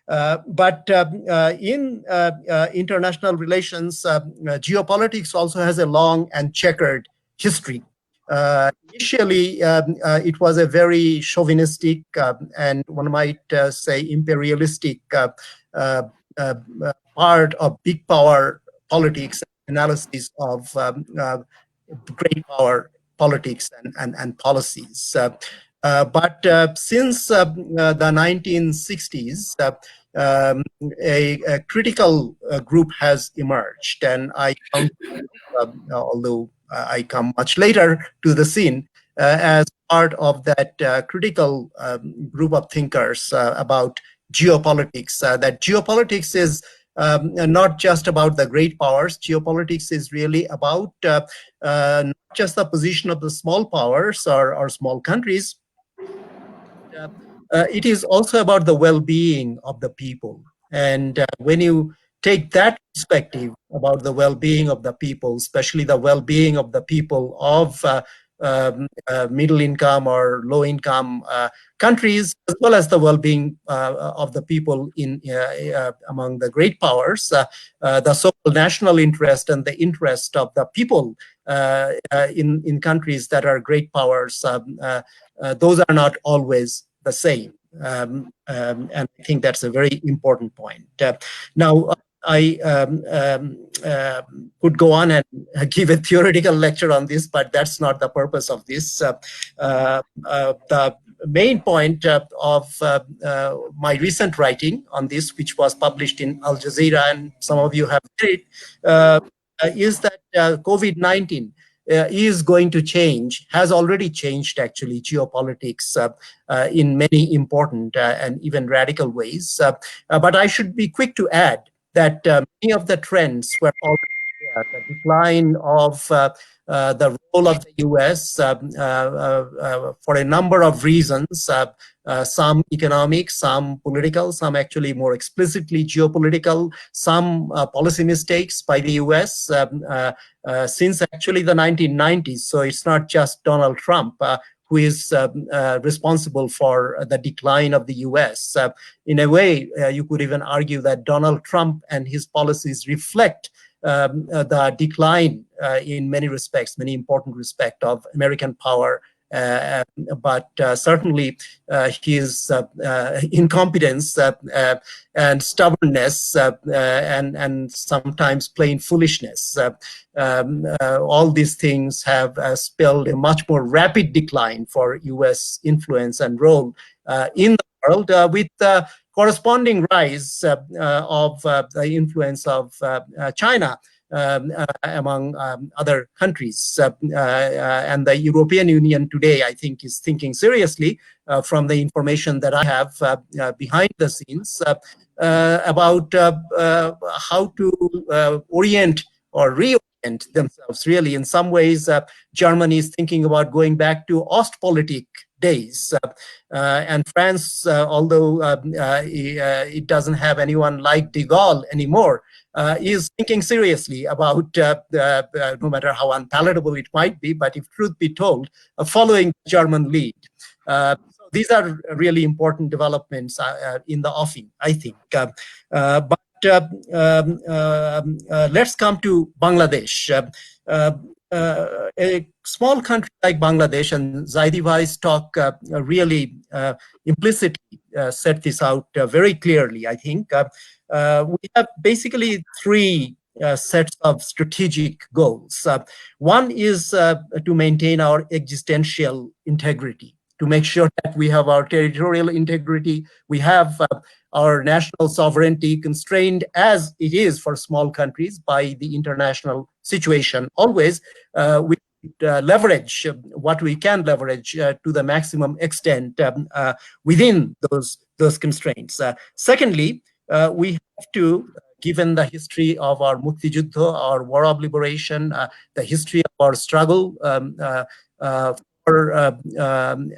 But in international relations, geopolitics also has a long and checkered history. Initially, it was a very chauvinistic and one might say imperialistic part of big power politics analysis of great power politics and policies. But since the 1960s, a critical group has emerged, and I count, although I come much later to the scene, as part of that critical group of thinkers about geopolitics, that geopolitics is not just about the great powers. Geopolitics is really about not just the position of the small powers or small countries. It is also about the well-being of the people. And when you take that perspective about the well-being of the people, especially the well-being of the people of middle income or low income countries, as well as the well-being of the people in among the great powers, the so-called national interest and the interest of the people in countries that are great powers, those are not always the same. And I think that's a very important point. Now, I could go on and give a theoretical lecture on this, but that's not the purpose of this. The main point of my recent writing on this, which was published in Al Jazeera, and some of you have read it, is that COVID-19 is going to change, has already changed actually geopolitics in many important and even radical ways. But I should be quick to add that many of the trends were already there. The decline of the role of the US for a number of reasons, some economic, some political, some actually more explicitly geopolitical, some policy mistakes by the US since actually the 1990s. So it's not just Donald Trump who is responsible for the decline of the US. In a way, you could even argue that Donald Trump and his policies reflect the decline in many respects, many important respects of American power, but certainly his incompetence and stubbornness and sometimes plain foolishness. All these things have spelled a much more rapid decline for US influence and role in the world, with corresponding rise of the influence of China among other countries. And the European Union today, I think, is thinking seriously from the information that I have behind the scenes about how to orient or reorient themselves, really. In some ways, Germany is thinking about going back to Ostpolitik days. And France, although it doesn't have anyone like de Gaulle anymore, is thinking seriously about, no matter how unpalatable it might be, but if truth be told, following the German lead. So these are really important developments in the offing, I think. But let's come to Bangladesh. A small country like Bangladesh, and Zaidi Bhai's talk really implicitly set this out very clearly, I think. We have basically three sets of strategic goals. One is to maintain our existential integrity, to make sure that we have our territorial integrity, we have our national sovereignty constrained as it is for small countries by the international situation. Always we leverage what we can leverage to the maximum extent within those constraints. Secondly, we have to, given the history of our Mukti Juddha, our war of liberation, the history of our struggle for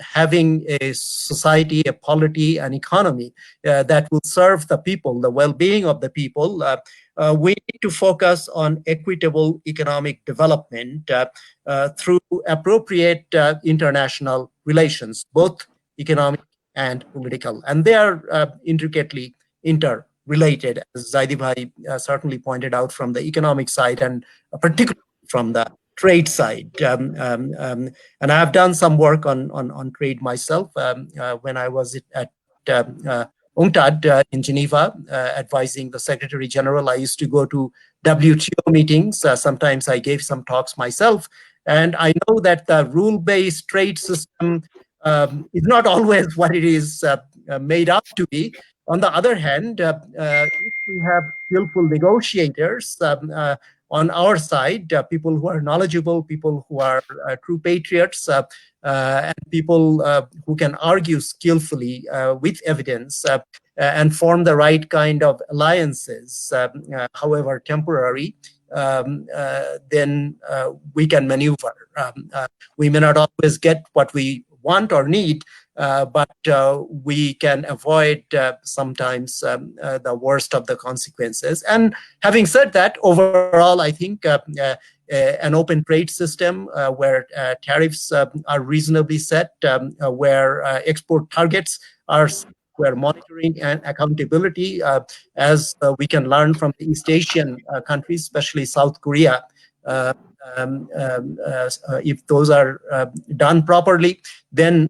having a society, a polity, an economy that will serve the people, the well-being of the people, we need to focus on equitable economic development through appropriate international relations, both economic and political. And they are intricately interrelated, as Zaidi Bhai certainly pointed out from the economic side and particularly from the trade side. And I've done some work on trade myself when I was at UNCTAD in Geneva, advising the Secretary General. I used to go to WTO meetings. Sometimes I gave some talks myself. And I know that the rule-based trade system is not always what it is made out to be. On the other hand, if we have skillful negotiators on our side, people who are knowledgeable, people who are true patriots, and people who can argue skillfully with evidence and form the right kind of alliances, however temporary, then we can maneuver. We may not always get what we want or need, but we can avoid sometimes the worst of the consequences. And having said that, overall, I think an open trade system where tariffs are reasonably set, where export targets are, where monitoring and accountability, as we can learn from the East Asian countries, especially South Korea, if those are done properly, then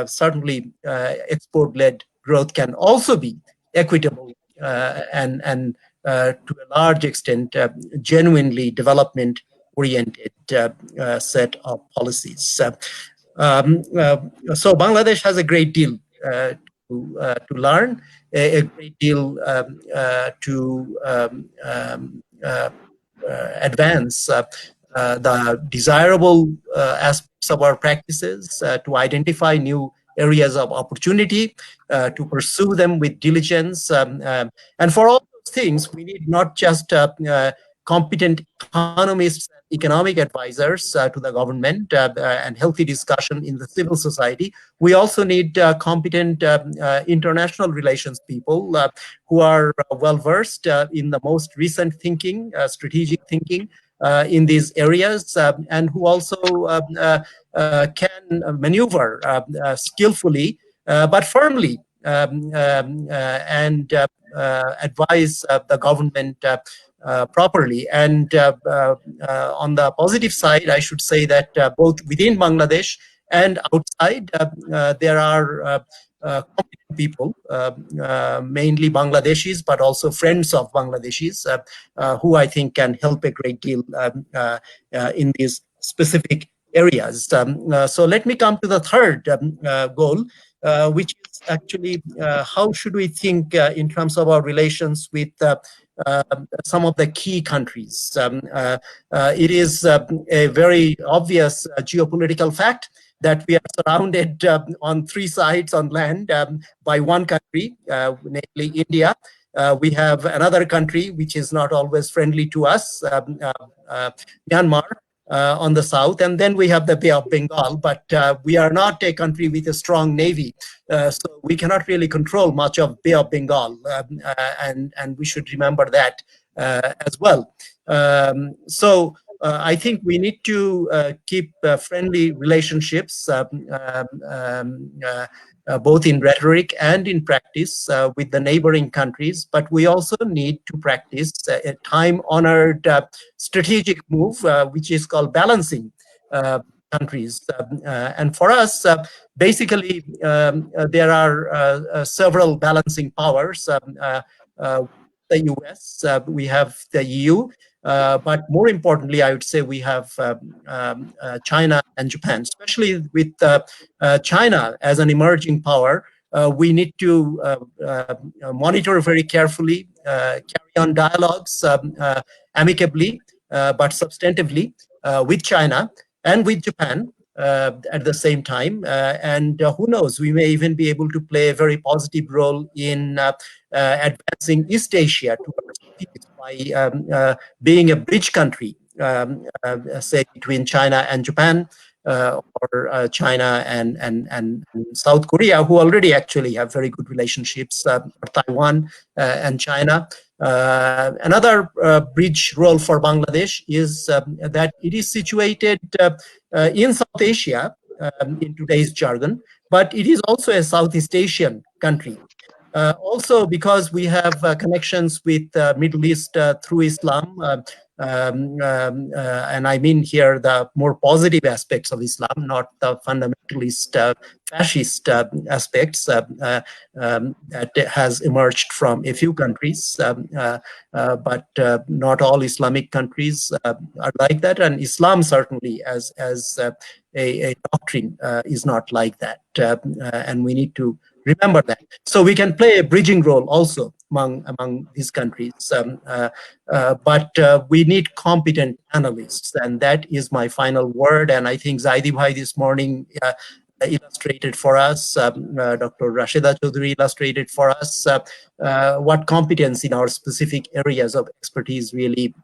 certainly export-led growth can also be equitable and to a large extent genuinely development-oriented set of policies. So Bangladesh has a great deal to learn, a great deal to advance the desirable aspects of our practices, to identify new areas of opportunity, to pursue them with diligence. And for all those things, we need not just competent economists and economic advisors to the government and healthy discussion in the civil society. We also need competent international relations people who are well-versed in the most recent thinking, strategic thinking in these areas, and who also can maneuver skillfully but firmly and advise the government properly. And on the positive side, I should say that both within Bangladesh and outside, there are competent people, mainly Bangladeshis, but also friends of Bangladeshis, who I think can help a great deal in these specific areas. So let me come to the third goal, which is actually how should we think in terms of our relations with some of the key countries. It is a very obvious geopolitical fact that we are surrounded on three sides on land by one country, namely India. We have another country which is not always friendly to us, Myanmar, on the south, and then we have the Bay of Bengal, but we are not a country with a strong navy, so we cannot really control much of Bay of Bengal, and we should remember that as well. So I think we need to keep friendly relationships, both in rhetoric and in practice with the neighboring countries, but we also need to practice a time-honored strategic move, which is called balancing countries. And for us, basically, there are several balancing powers. the US, we have the EU, but more importantly, I would say we have China and Japan, especially with China as an emerging power. We need to monitor very carefully, carry on dialogues amicably, but substantively with China and with Japan at the same time. And who knows, we may even be able to play a very positive role in advancing East Asia towards peace by being a bridge country, say, between China and Japan, or China and South Korea, who already actually have very good relationships, or Taiwan and China. Another bridge role for Bangladesh is that it is situated in South Asia, in today's jargon, but it is also a Southeast Asian country. Also, because we have connections with Middle East through Islam, and I mean here the more positive aspects of Islam, not the fundamentalist fascist aspects that has emerged from a few countries, but not all Islamic countries are like that, and Islam certainly as a doctrine is not like that, and we need to remember that. So we can play a bridging role also among these countries, but we need competent analysts, and that is my final word. And I think Zaidi Bhai this morning illustrated for us, Dr. Rashida Chaudhary illustrated for us what competence in our specific areas of expertise really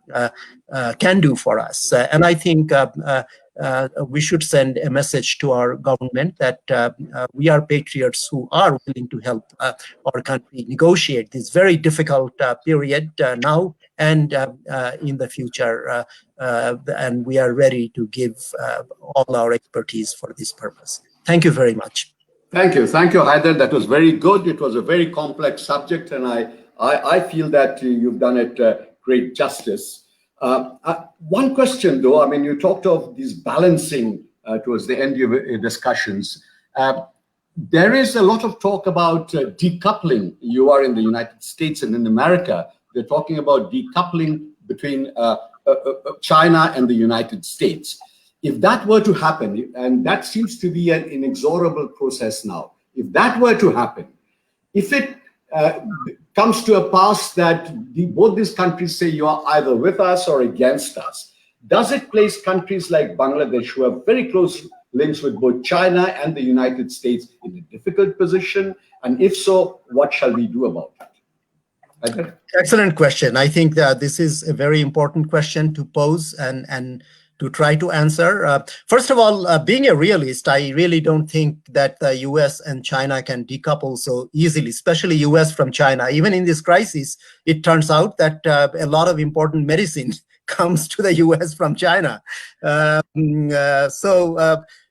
can do for us. And I think we should send a message to our government that we are patriots who are willing to help our country negotiate this very difficult period now and in the future. And we are ready to give all our expertise for this purpose. Thank you very much. Thank you, Haider. That was very good. It was a very complex subject, and I feel that you've done it great justice. One question, though, I mean, you talked of this balancing towards the end of your discussions. There is a lot of talk about decoupling. You are in the United States and in America. They're talking about decoupling between China and the United States. If that were to happen, and that seems to be an inexorable process now, if that were to happen, if it comes to a pass that both these countries say you are either with us or against us, does it place countries like Bangladesh, who have very close links with both China and the United States, in a difficult position? And if so, what shall we do about it? Excellent question. I think that this is a very important question to pose and to try to answer. First of all, being a realist, I really don't think that the US and China can decouple so easily, especially US from China. Even in this crisis, it turns out that a lot of important medicine comes to the US from China.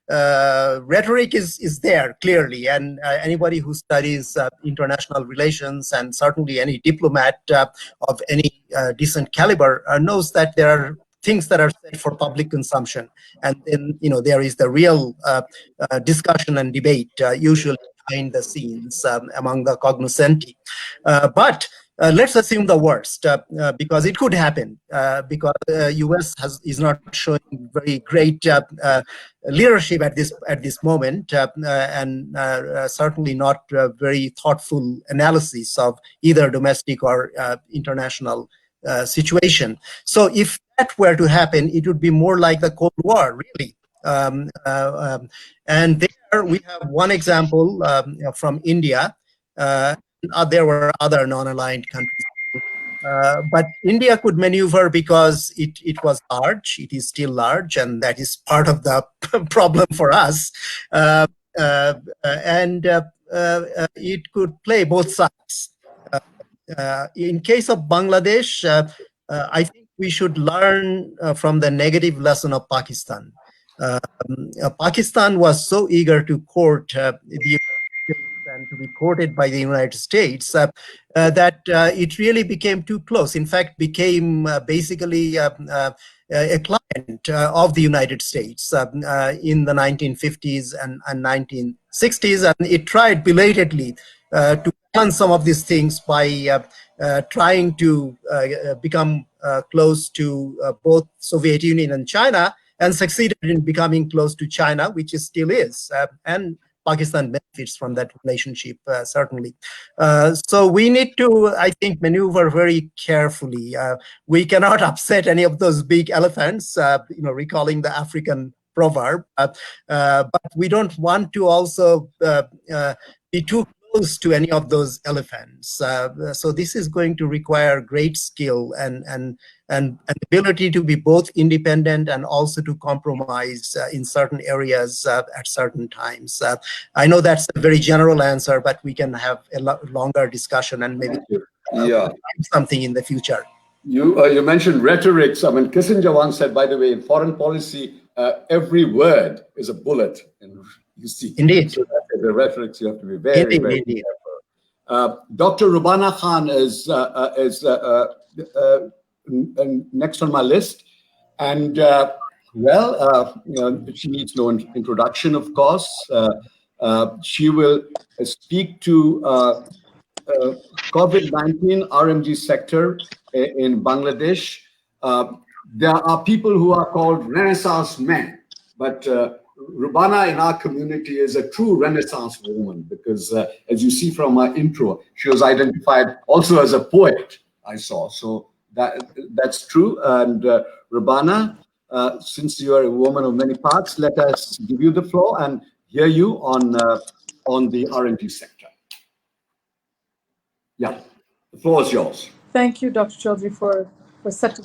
Rhetoric is there clearly, and anybody who studies international relations, and certainly any diplomat of any decent caliber knows that there are things that are said for public consumption, and then there is the real discussion and debate usually behind the scenes among the cognoscenti. But let's assume the worst, because it could happen, because US is not showing very great leadership at this moment, and certainly not very thoughtful analysis of either domestic or international situation. So if that were to happen, it would be more like the Cold War, really. And there we have one example from India. There were other non-aligned countries, but India could maneuver because it was large. It is still large, and that is part of the problem for us. And it could play both sides. In case of Bangladesh, I think we should learn from the negative lesson of Pakistan. Pakistan was so eager to court the and to be courted by the United States that it really became too close. In fact, became basically a client of the United States in the 1950s and 1960s, and it tried belatedly to balance some of these things by trying to become close to both Soviet Union and China, and succeeded in becoming close to China, which it still is, and Pakistan benefits from that relationship, certainly. So we need to, I think, maneuver very carefully. We cannot upset any of those big elephants, recalling the African proverb, but we don't want to also be too close to any of those elephants. So this is going to require great skill and ability to be both independent and also to compromise in certain areas at certain times. I know that's a very general answer, but we can have a longer discussion and maybe something in the future. You mentioned rhetorics. I mean, Kissinger once said, by the way, in foreign policy, every word is a bullet. And you see, indeed, so the rhetorics you have to be very, very careful. Dr. Rubana Khan is next on my list, and she needs no introduction, of course. She will speak to COVID-19 RMG sector in Bangladesh. There are people who are called Renaissance men, but Rubana in our community is a true Renaissance woman because, as you see from her intro, she was identified also as a poet, I saw. So that's true. And Rubana, since you are a woman of many parts, let us give you the floor and hear you on the RMG sector. Yeah, the floor is yours. Thank you, Dr. Chaudhary, for such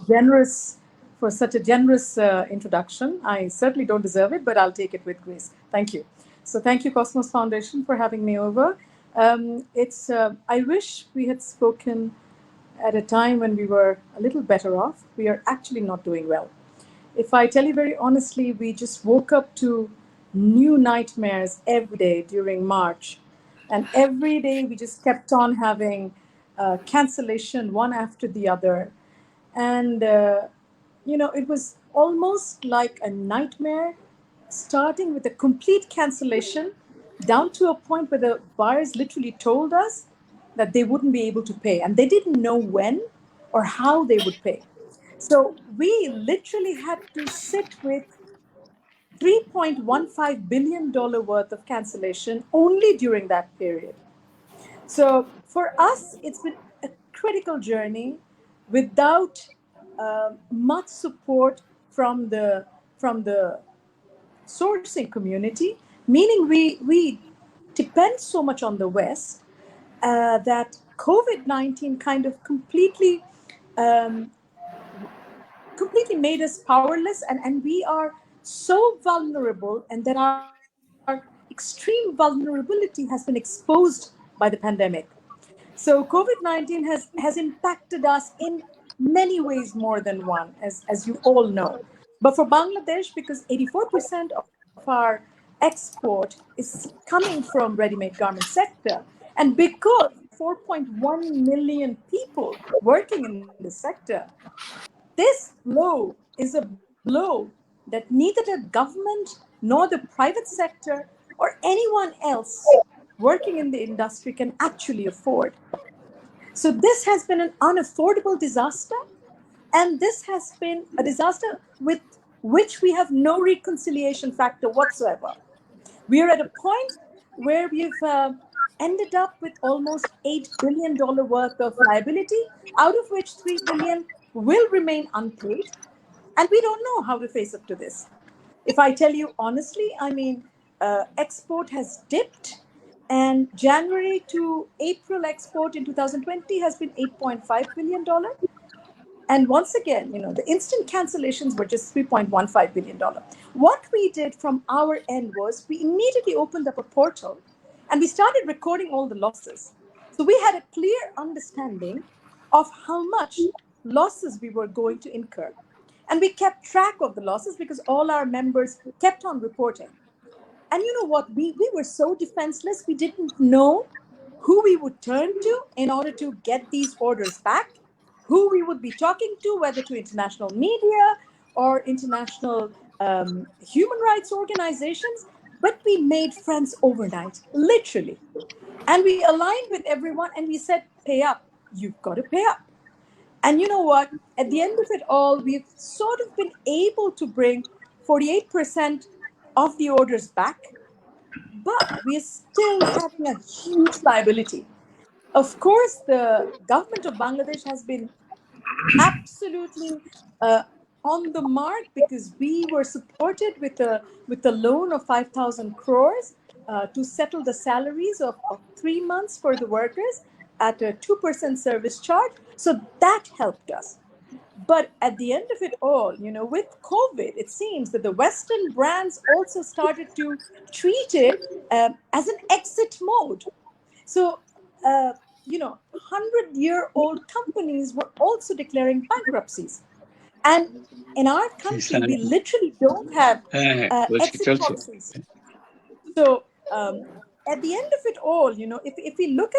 a generous introduction. I certainly don't deserve it, but I'll take it with grace. Thank you. So thank you, Cosmos Foundation, for having me over. I wish we had spoken at a time when we were a little better off. We are actually not doing well. If I tell you very honestly, we just woke up to new nightmares every day during March. And every day we just kept on having cancellation one after the other. And, it was almost like a nightmare, starting with a complete cancellation down to a point where the buyers literally told us that they wouldn't be able to pay. And they didn't know when or how they would pay. So we literally had to sit with $3.15 billion worth of cancellation only during that period. So for us, it's been a critical journey without much support from the sourcing community, meaning we depend so much on the West that COVID-19 kind of completely made us powerless, and we are so vulnerable, and that our extreme vulnerability has been exposed by the pandemic. So COVID-19 has impacted us in many ways more than one, as you all know. But for Bangladesh, because 84% of our export is coming from ready-made garment sector, and because 4.1 million people working in this sector, this blow is a blow that neither the government nor the private sector or anyone else working in the industry can actually afford. So this has been an unaffordable disaster, and this has been a disaster with which we have no reconciliation factor whatsoever. We are at a point where we've ended up with almost $8 billion worth of liability, out of which $3 billion will remain unpaid. And we don't know how to face up to this. If I tell you honestly, export has dipped, and January to April export in 2020 has been $8.5 billion. And once again, the instant cancellations were just $3.15 billion. What we did from our end was we immediately opened up a portal and we started recording all the losses. So we had a clear understanding of how much losses we were going to incur. And we kept track of the losses because all our members kept on reporting. And you know what? We were so defenseless, we didn't know who we would turn to in order to get these orders back, who we would be talking to, whether to international media or international human rights organizations. But we made friends overnight, literally. And we aligned with everyone and we said, pay up. You've got to pay up. And you know what? At the end of it all, we've sort of been able to bring 48% of the orders back, but we're still having a huge liability. Of course, the government of Bangladesh has been absolutely uh, on the mark because we were supported with a loan of 5,000 crores to settle the salaries of 3 months for the workers at a 2% service charge. So that helped us. But at the end of it all, with COVID, it seems that the Western brands also started to treat it as an exit mode. So, 100-year-old companies were also declaring bankruptcies. And in our country, we literally don't have exit policies. So at the end of it all, if we look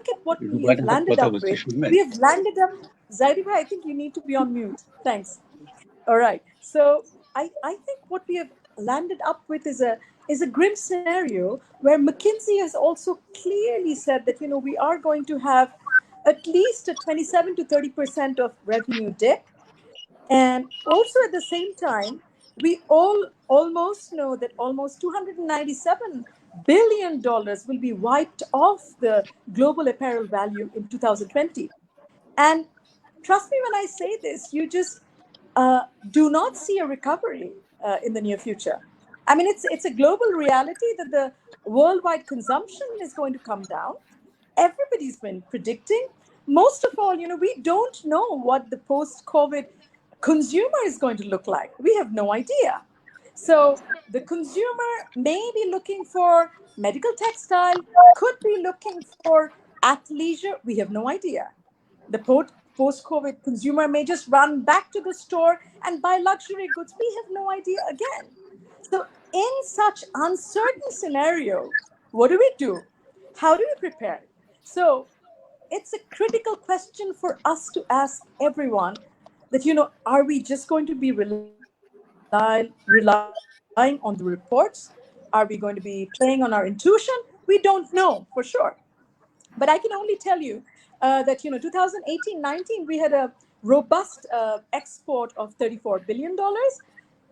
at what we have landed up with, we have landed up. Zairiba, I think you need to be on mute. Thanks. All right. So I think what we have landed up with is a grim scenario where McKinsey has also clearly said that we are going to have at least a 27 to 30% of revenue dip. And also at the same time, we all almost know that almost $297 billion will be wiped off the global apparel value in 2020. And trust me when I say this, you just do not see a recovery in the near future. I mean, it's a global reality that the worldwide consumption is going to come down. Everybody's been predicting. Most of all, we don't know what the post-COVID consumer is going to look like. We have no idea. So the consumer may be looking for medical textile, could be looking for athleisure. We have no idea. The post-COVID consumer may just run back to the store and buy luxury goods. We have no idea again. So in such uncertain scenario, what do we do? How do we prepare? So it's a critical question for us to ask everyone that, are we just going to be relying on the reports? Are we going to be playing on our intuition? We don't know for sure. But I can only tell you that 2018-19 we had a robust export of $34 billion.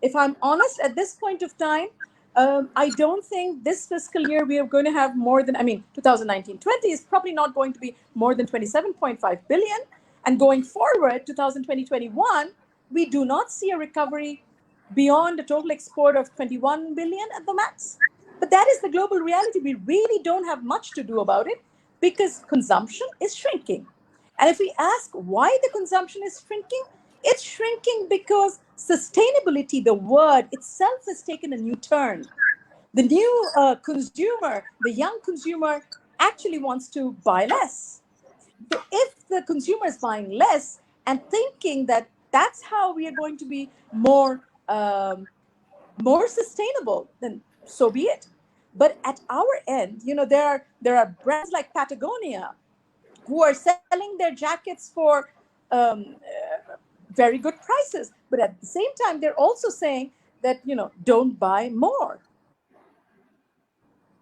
If I'm honest, at this point of time, I don't think this fiscal year we are going to have more than, 2019-20 is probably not going to be more than 27.5 billion. And going forward, 2020-21, we do not see a recovery beyond a total export of 21 billion at the max. But that is the global reality. We really don't have much to do about it because consumption is shrinking. And if we ask why the consumption is shrinking, it's shrinking because sustainability, the word itself, has taken a new turn. The new consumer, the young consumer, actually wants to buy less. So if the consumer is buying less and thinking that that's how we are going to be more sustainable, then so be it. But at our end, there are brands like Patagonia who are selling their jackets for very good prices. But at the same time, they're also saying that, don't buy more.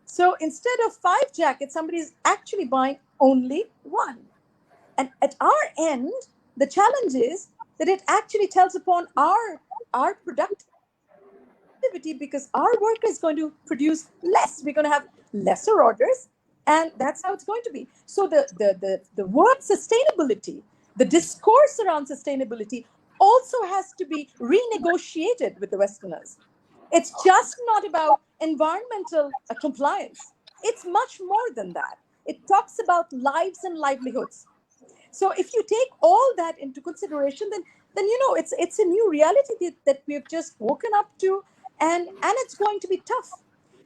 So instead of 5 jackets, somebody is actually buying only one. And at our end, the challenge is that it actually tells upon our productivity because our worker is going to produce less. We're going to have lesser orders, and that's how it's going to be. So the word sustainability, the discourse around sustainability also has to be renegotiated with the Westerners. It's just not about environmental compliance. It's much more than that. It talks about lives and livelihoods. So if you take all that into consideration, then it's a new reality that we've just woken up to, and it's going to be tough.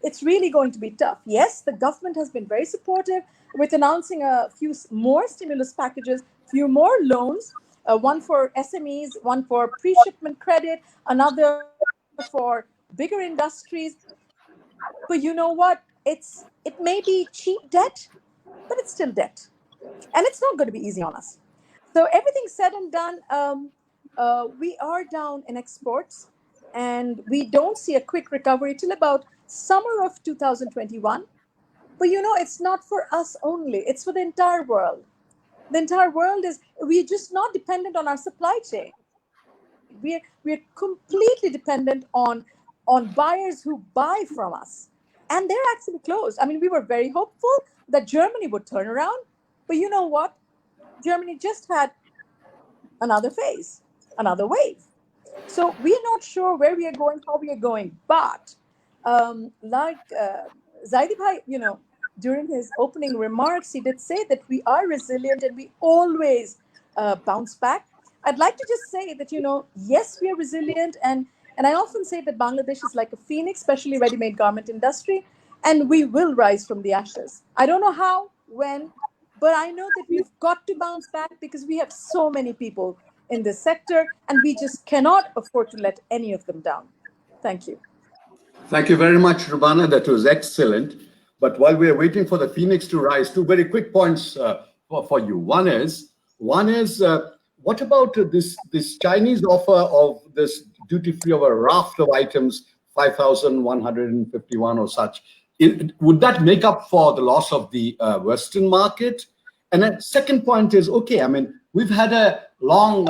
It's really going to be tough. Yes, the government has been very supportive with announcing a few more stimulus packages, few more loans, one for SMEs, one for pre-shipment credit, another for bigger industries. But you know what? It may be cheap debt, but it's still debt, and it's not going to be easy on us. So everything said and done, we are down in exports. and we don't see a quick recovery till about summer of 2021. But it's not for us only, it's for the entire world. The entire world is, we're just not dependent on our supply chain. We're completely dependent on buyers who buy from us. And they're actually closed. I mean, we were very hopeful that Germany would turn around, but you know what? Germany just had another phase, another wave. So we're not sure where we are going, how we are going. But like Zaidi Bhai, during his opening remarks, he did say that we are resilient and we always bounce back. I'd like to just say that, yes, we are resilient. And I often say that Bangladesh is like a phoenix, especially ready-made garment industry, and we will rise from the ashes. I don't know how, when, but I know that we've got to bounce back because we have so many people in this sector, and we just cannot afford to let any of them down. Thank you. Thank you very much, Rubana. That was excellent. But while we are waiting for the phoenix to rise, two very quick points for you. One is what about this Chinese offer of this duty-free of a raft of items, 5,151 or such? Would that make up for the loss of the Western market? And then second point is, okay, I mean, we've had a long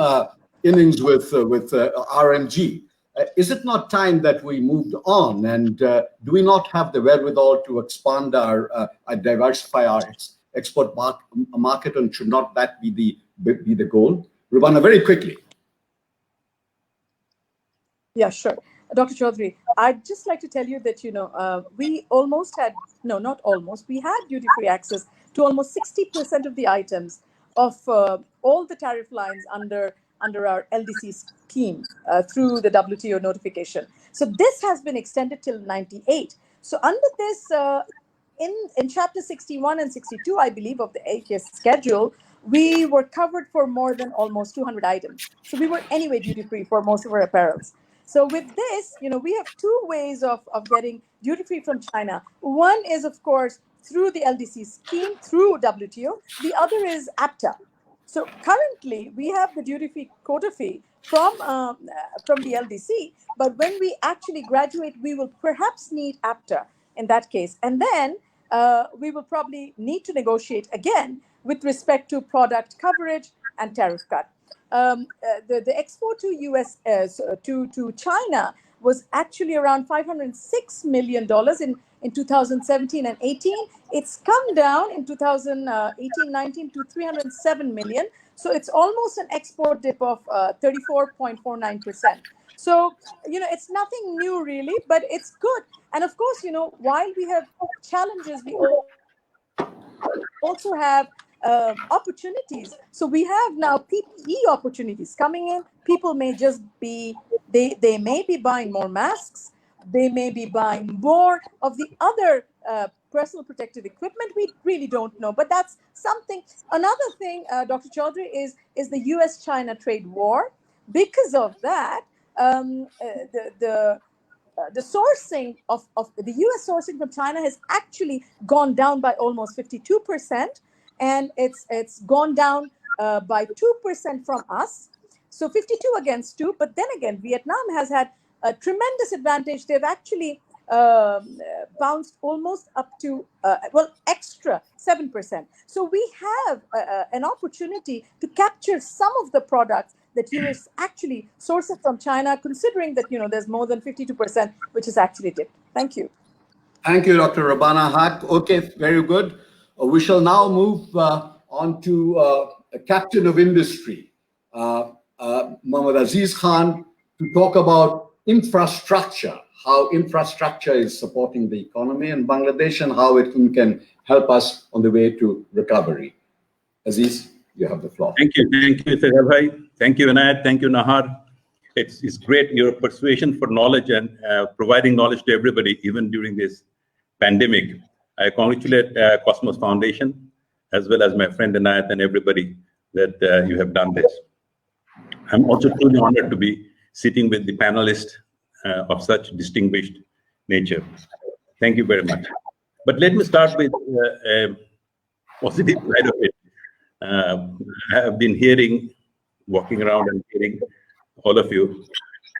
innings with RMG. Is it not time that we moved on? And do we not have the wherewithal to expand diversify our export market? And should not that be the goal? Rubana, very quickly. Yeah, sure. Dr. Chaudhary, I'd just like to tell you that, we almost had, no, not almost, we had duty-free access to almost 60% of the items of all the tariff lines under our LDC scheme through the WTO notification. So this has been extended till 98. So under this, in chapter 61 and 62, I believe, of the AKS schedule, we were covered for more than almost 200 items. So we were anyway duty-free for most of our apparels. So with this, we have two ways of getting duty-free from China. One is, of course, through the LDC scheme, through WTO. The other is APTA. So currently, we have the duty-free quota fee from the LDC, but when we actually graduate, we will perhaps need APTA in that case. And then we will probably need to negotiate again with respect to product coverage and tariff cut. The export to US to China was actually around $506 million in 2017 and 18. It's come down in 2018-19 to 307 million. So it's almost an export dip of 34.49%. So, it's nothing new really, but it's good. And of course, while we have challenges, we also have opportunities. So we have now PPE opportunities coming in. People may just be, they may be buying more masks. They may be buying more of the other personal protective equipment. We really don't know, but that's something. Another thing, Dr. Chaudhary, is the US-China trade war. Because of that, the sourcing of the US sourcing from China has actually gone down by almost 52%, and it's gone down by 2% from us. So 52 against 2, but then again, Vietnam has had a tremendous advantage. They've actually bounced almost up to, extra 7%. So we have an opportunity to capture some of the products that US actually sources from China, considering that, there's more than 52%, which is actually dipped. Thank you. Thank you, Dr. Rubana Haq. Okay, very good. We shall now move on to a captain of industry, Mohammad Aziz Khan, to talk about infrastructure, how infrastructure is supporting the economy in Bangladesh and how it can help us on the way to recovery. Aziz, you have the floor. Thank you, Sahab. Thank you, Inayat. Thank you, Nahar. It's great, your persuasion for knowledge and providing knowledge to everybody, even during this pandemic. I congratulate Cosmos Foundation, as well as my friend Inayat and everybody that you have done this. I'm also truly honored to be sitting with the panelists of such distinguished nature. Thank you very much. But let me start with a positive side of it. I have been walking around and hearing all of you.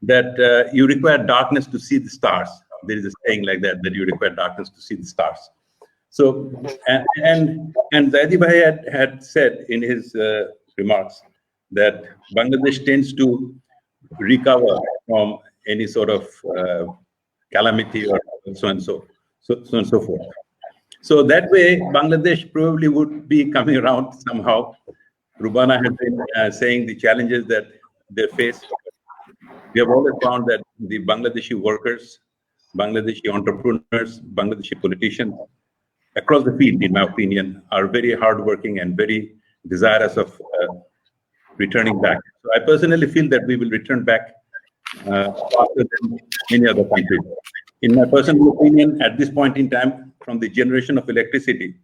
that you require darkness to see the stars. There is a saying like that, that you require darkness to see the stars. So, and Zaidi Bhai had said in his remarks that Bangladesh tends to recover from any sort of calamity or so and so forth. So that way, Bangladesh probably would be coming around somehow. Rubana has been saying the challenges that they face. We have always found that the Bangladeshi workers, Bangladeshi entrepreneurs, Bangladeshi politicians across the field, in my opinion, are very hardworking and very desirous of returning back. So I personally feel that we will return back faster than many other countries. In my personal opinion, at this point in time, from the generation of electricity,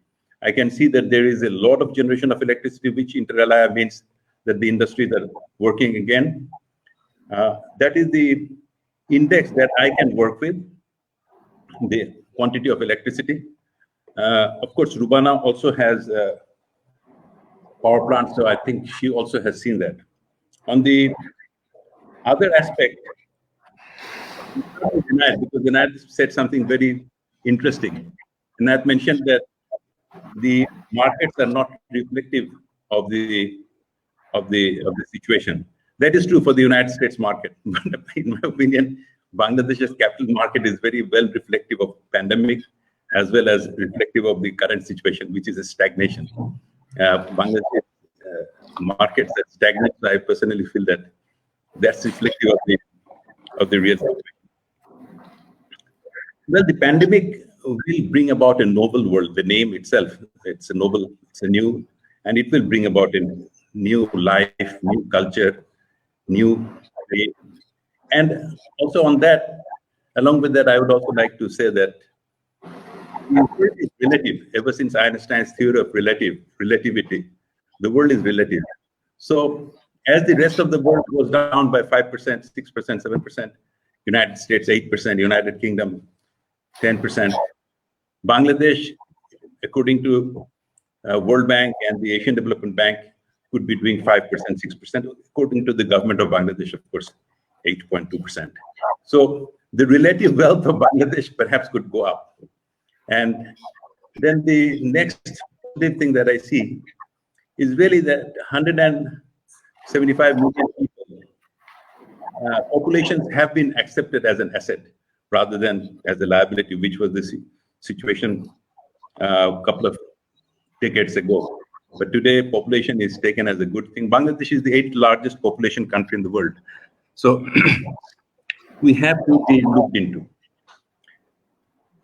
I can see that there is a lot of generation of electricity, which inter alia means that the industries are working again. That is the index that I can work with, the quantity of electricity. Of course, Rubana also has power plants, so I think she also has seen that. On the other aspect, because Inayat said something very interesting. Inayat mentioned that the markets are not reflective of the situation. That is true for the United States market, but in my opinion, Bangladesh's capital market is very well reflective of pandemic, as well as reflective of the current situation, which is a stagnation. Bangladesh markets that stagnate. I personally feel that that's reflective of the real situation. Well, the pandemic will bring about a novel world. The name itself, it's a novel, it's a new, and it will bring about a new life, new culture, new way. And also on that, along with that, I would also like to say that the world is relative. Ever since Einstein's theory of relativity, the world is relative. So as the rest of the world goes down by 5%, 6%, 7%, United States 8%, United Kingdom 10%. Bangladesh, according to World Bank and the Asian Development Bank, could be doing 5%, 6%. According to the government of Bangladesh, of course, 8.2%. So the relative wealth of Bangladesh perhaps could go up. And then the next thing that I see is really that 175 million people, populations have been accepted as an asset rather than as a liability, which was the situation a couple of decades ago. But today, population is taken as a good thing. Bangladesh is the 8th largest population country in the world. So we have to be looked into.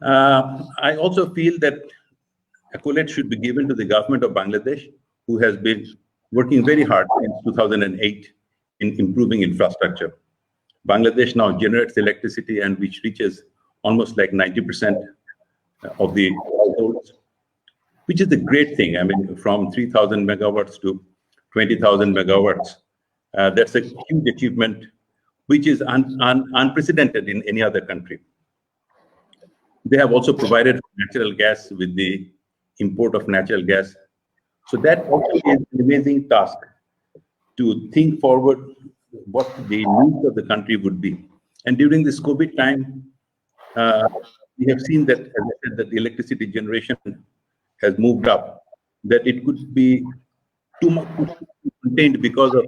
I also feel that accolades should be given to the government of Bangladesh, who has been working very hard since 2008 in improving infrastructure. Bangladesh now generates electricity and which reaches almost like 90% of the households, which is a great thing. I mean, from 3,000 megawatts to 20,000 megawatts. That's a huge achievement, which is unprecedented in any other country. They have also provided natural gas with the import of natural gas. So that also is an amazing task to think forward what the needs of the country would be. And during this COVID time, we have seen that, as I said, that the electricity generation has moved up, that it could be too much contained because of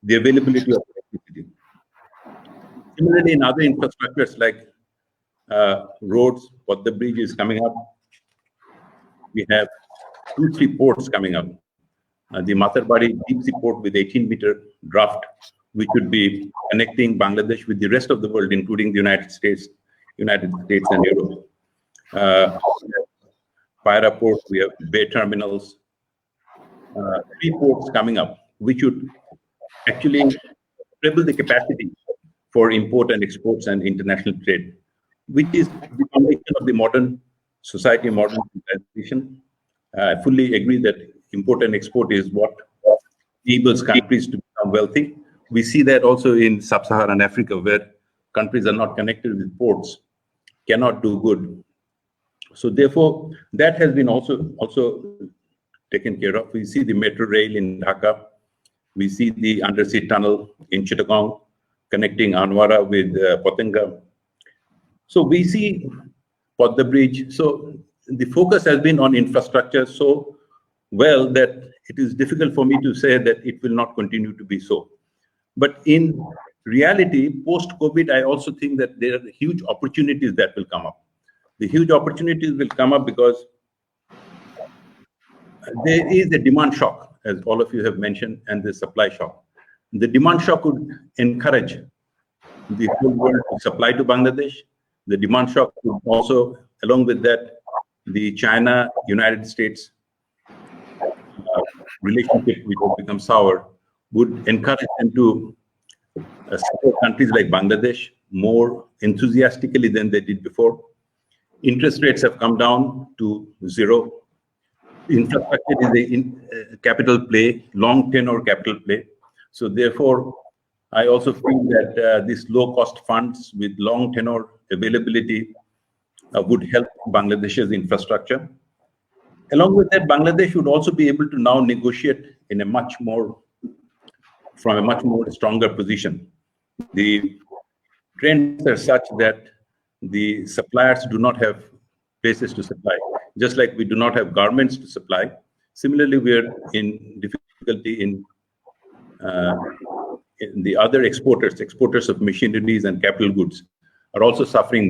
the availability of electricity. Similarly, in other infrastructures like roads, what the bridge is coming up, we have 2-3 ports coming up. The Matarbari deep sea port with 18-meter draft, which would be connecting Bangladesh with the rest of the world, including the United States and Europe. Paira port, we have bay terminals, 3 ports coming up, which would actually treble the capacity for import and exports and international trade, which is the foundation of the modern society, modern civilization. I fully agree that import and export is what enables countries to become wealthy. We see that also in sub-Saharan Africa, where countries are not connected with ports, cannot do good. So therefore, that has been also taken care of. We see the metro rail in Dhaka. We see the undersea tunnel in Chittagong connecting Anwara with Potengam. So we see Podda Bridge. So the focus has been on infrastructure so well that it is difficult for me to say that it will not continue to be so. But in reality, post-COVID, I also think that there are huge opportunities that will come up. The huge opportunities will come up because there is a demand shock, as all of you have mentioned, and the supply shock. The demand shock would encourage the whole world to supply to Bangladesh. The demand shock would also, along with that, the China-United States relationship, which will become sour, would encourage them to support countries like Bangladesh more enthusiastically than they did before. Interest rates have come down to zero. Infrastructure is a capital play, long tenor capital play. So therefore, I also feel that these low-cost funds with long tenor availability would help Bangladesh's infrastructure. Along with that, Bangladesh would also be able to now negotiate in a from a much more stronger position. The trends are such that the suppliers do not have places to supply, just like we do not have garments to supply. Similarly, we are in difficulty in the other exporters of machineries and capital goods are also suffering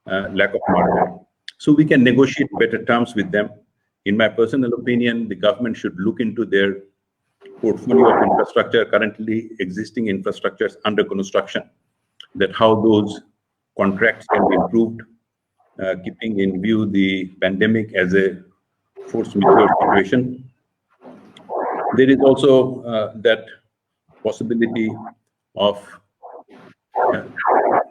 lack of market. So we can negotiate better terms with them. In my personal opinion, the government should look into their portfolio of infrastructure, currently existing infrastructures under construction, that how those contracts can be improved, keeping in view the pandemic as a force majeure situation. There is also that possibility of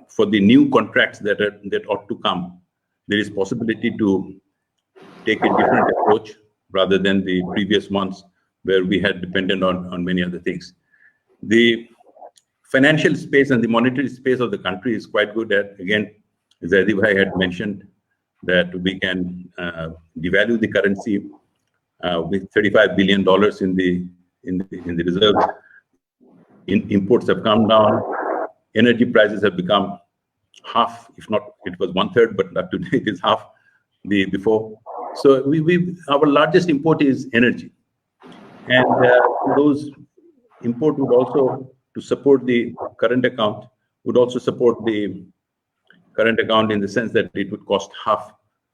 for the new contracts that ought to come, there is possibility to take a different approach rather than the previous months where we had depended on many other things. The financial space and the monetary space of the country is quite good at, again, as Adibhai had mentioned, that we can devalue the currency with $35 billion in the reserves. Imports have come down. Energy prices have become half, if not, it was 1/3, but today it is half the before. So our largest import is energy, and those import would also, to support the current account, would also support the current account in the sense that it would cost half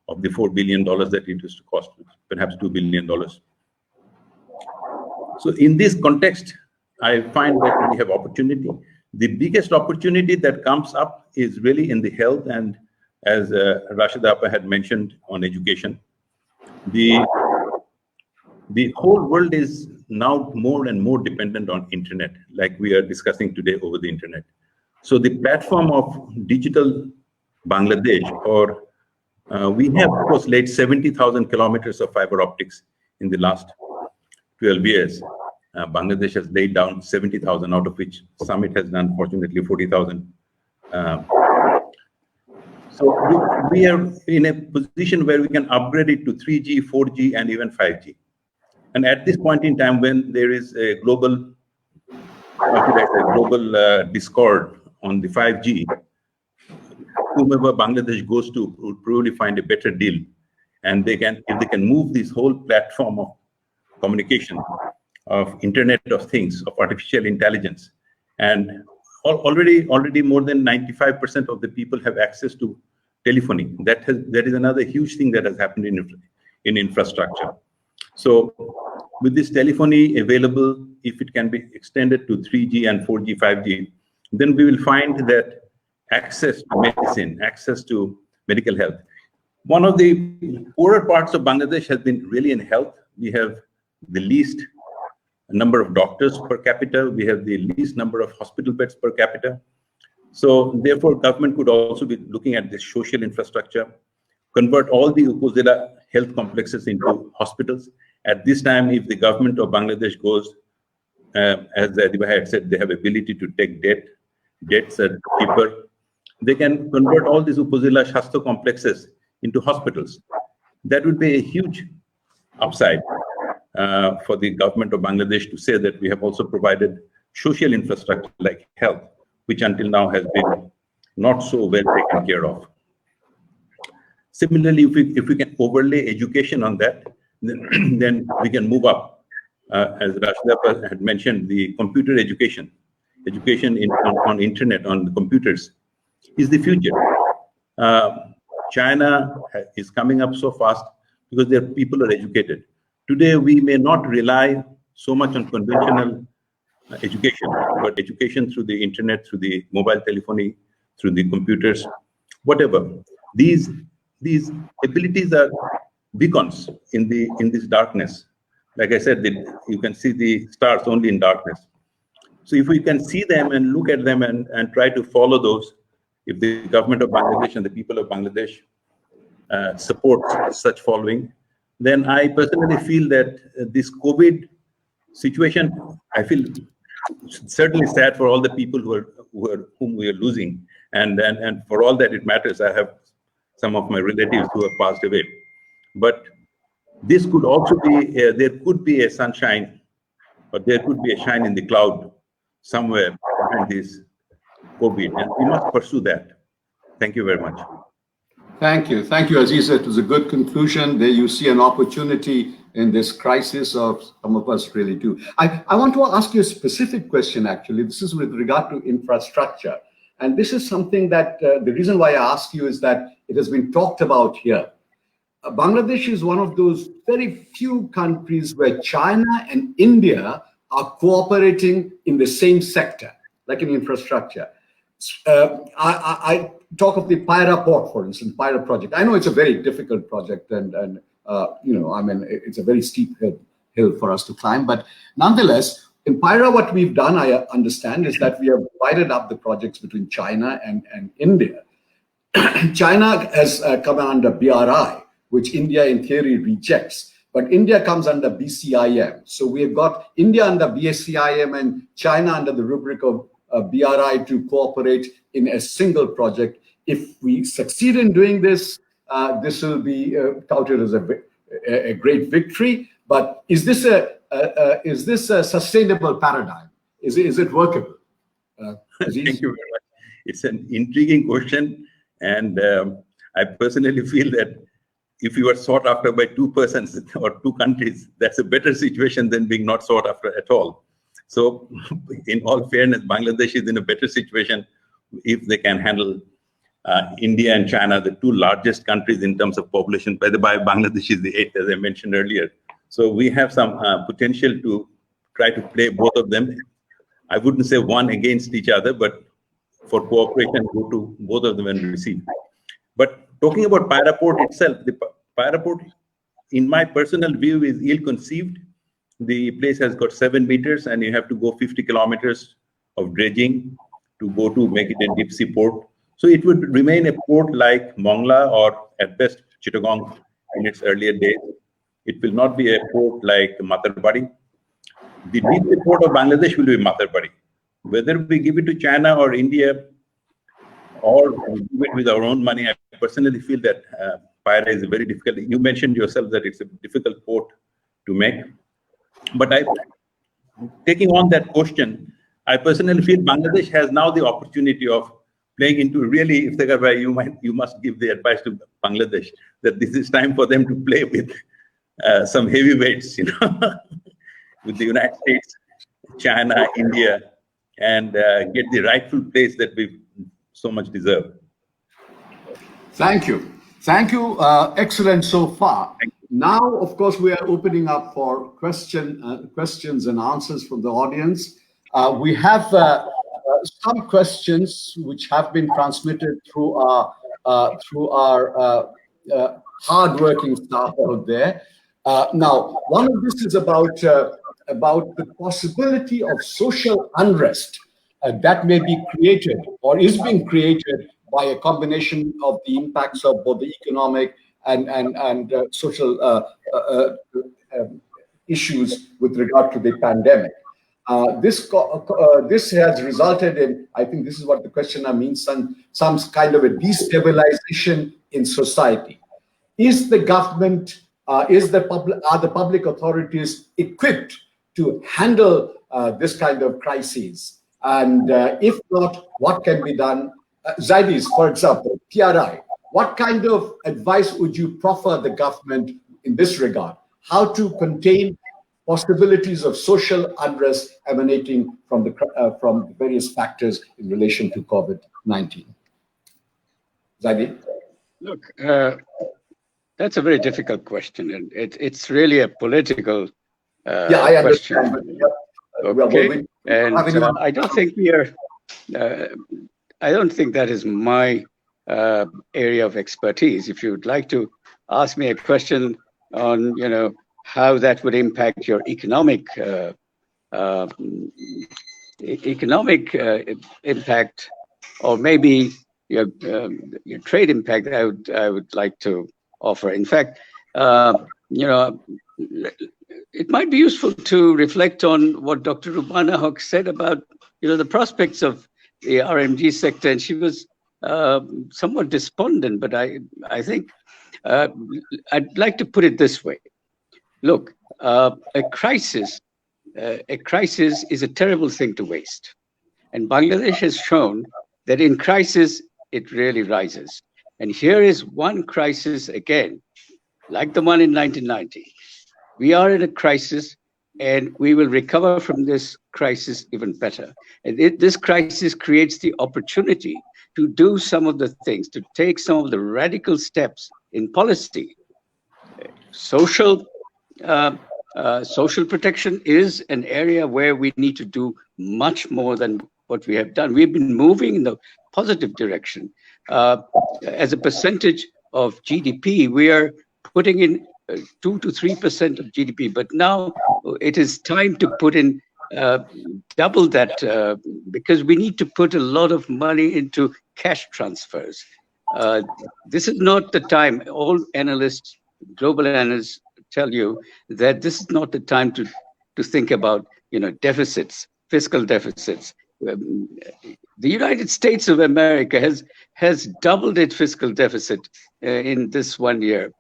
of the $4 billion that it used to cost, perhaps $2 billion. So in this context, I find that we have opportunity. The biggest opportunity that comes up is really in the health, and as Rashida Appa had mentioned, on education. The whole world is now more and more dependent on internet, like we are discussing today over the internet. So the platform of digital Bangladesh, or we have, of course, laid 70,000 kilometers of fiber optics in the last 12 years. Bangladesh has laid down 70,000, out of which Summit has done, fortunately, 40,000. So we are in a position where we can upgrade it to 3G, 4G, and even 5G. And at this point in time, when there is a global, discord on the 5G, whomever Bangladesh goes to will probably find a better deal. And if they can move this whole platform of communication, of Internet of Things, of artificial intelligence, and already more than 95% of the people have access to telephony. That is another huge thing that has happened in infrastructure. So with this telephony available, if it can be extended to 3G and 4G, 5G, then we will find that access to medicine, access to medical health. One of the poorer parts of Bangladesh has been really in health. We have the least number of doctors per capita. We have the least number of hospital beds per capita. So therefore, government could also be looking at this social infrastructure, convert all the Upazila health complexes into hospitals. At this time, if the government of Bangladesh goes, as Adibhai had said, they have ability to take debts are cheaper. They can convert all these Upazila Shastha complexes into hospitals. That would be a huge upside for the government of Bangladesh to say that we have also provided social infrastructure like health which until now has been not so well taken care of. Similarly, if we can overlay education on that, then we can move up. As Rashida had mentioned, the computer education on internet, on the computers, is the future. China is coming up so fast because their people are educated. Today, we may not rely so much on conventional education, but education through the internet, through the mobile telephony, through the computers, whatever. These abilities are beacons in this darkness. Like I said, you can see the stars only in darkness. So if we can see them and look at them and try to follow those, if the government of Bangladesh and the people of Bangladesh support such following, then I personally feel that this COVID situation, I feel certainly sad for all the people whom we are losing, and for all that it matters, I have some of my relatives who have passed away. But this could also be, there could be a sunshine, but there could be a shine in the cloud somewhere behind this COVID, and we must pursue that. Thank you very much. Thank you, Aziz. It was a good conclusion. There you see an opportunity in this crisis, of some of us really do. I want to ask you a specific question, actually. This is with regard to infrastructure. And this is something that, the reason why I ask you is that it has been talked about here. Bangladesh is one of those very few countries where China and India are cooperating in the same sector, like in infrastructure. I talk of the Paira port, for instance, Paira project. I know it's a very difficult project, and you know, I mean, it's a very steep hill for us to climb. But nonetheless, in Paira, what we've done, I understand, is that we have divided up the projects between China and India. China has come under BRI, which India in theory rejects, but India comes under BCIM. So we have got India under BCIM and China under the rubric of BRI to cooperate in a single project. If we succeed in doing this, this will be touted as a great victory. But is this a sustainable paradigm? Is it workable? Thank you very much. It's an intriguing question, and I personally feel that if you are sought after by two persons or two countries, that's a better situation than being not sought after at all. So, in all fairness, Bangladesh is in a better situation if they can handle India and China, the two largest countries in terms of population. By the way, Bangladesh is the 8th, as I mentioned earlier. So we have some potential to try to play both of them. I wouldn't say one against each other, but for cooperation, go to both of them and receive. But talking about Paira port itself, the Paira port, in my personal view, is ill-conceived. The place has got 7 meters, and you have to go 50 kilometers of dredging to go to make it a deep sea port. So it would remain a port like Mongla or at best Chittagong in its earlier days. It will not be a port like Matarbari. The deep sea port of Bangladesh will be Matarbari. Whether we give it to China or India or we do it with our own money, I personally feel that Paira is very difficult. You mentioned yourself that it's a difficult port to make. But taking on that question, I personally feel Bangladesh has now the opportunity of playing into really, if you must give the advice to Bangladesh that this is time for them to play with some heavyweights, you know, with the United States, China, India, and get the rightful place that we so much deserve. Thank you. Thank you. Excellent so far. Now, of course, we are opening up for questions and answers from the audience. We have some questions which have been transmitted through our hardworking staff out there. Now, one of this is about the possibility of social unrest that may be created or is being created by a combination of the impacts of both the economic and social issues with regard to the pandemic. This has resulted in, I think this is what the questioner means, some kind of a destabilization in society. Is the government, are the public authorities equipped to handle this kind of crises? And if not, what can be done? Zaidis, for example, PRI, what kind of advice would you proffer the government in this regard? How to contain possibilities of social unrest emanating from the various factors in relation to COVID-19? Zaidi? Look, that's a very difficult question, and it's really a political Yeah, I question. understand. But, Okay, and I don't think we are. I don't think that is my area of expertise. If you'd like to ask me a question on, how that would impact your economic impact, or maybe your trade impact, I would like to offer. In fact, it might be useful to reflect on what Dr. Rubana Haq said about the prospects of the RMG sector, and she was somewhat despondent. But I think I'd like to put it this way: look, a crisis is a terrible thing to waste, and Bangladesh has shown that in crisis it really rises. And here is one crisis again, like the one in 1990. We are in a crisis, and we will recover from this crisis even better. And this crisis creates the opportunity to do some of the things, to take some of the radical steps in policy. Social protection is an area where we need to do much more than what we have done. We've been moving in the positive direction. As a percentage of GDP, we are putting in 2 to 3% of GDP, but now it is time to put in double that, because we need to put a lot of money into cash transfers. This is not the time. All analysts, global analysts, tell you that this is not the time to think about deficits, fiscal deficits. The United States of America has doubled its fiscal deficit in this 1 year.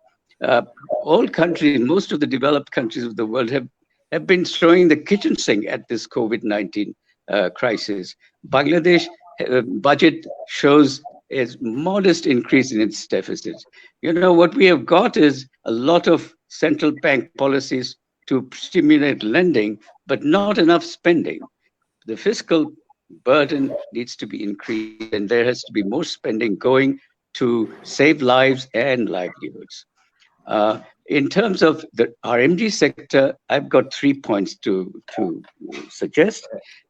All countries, most of the developed countries of the world have been throwing the kitchen sink at this COVID-19 crisis. Bangladesh budget shows a modest increase in its deficit. What we have got is a lot of central bank policies to stimulate lending, but not enough spending. The fiscal burden needs to be increased, and there has to be more spending going to save lives and livelihoods. In terms of the RMG sector, I've got 3 points to suggest.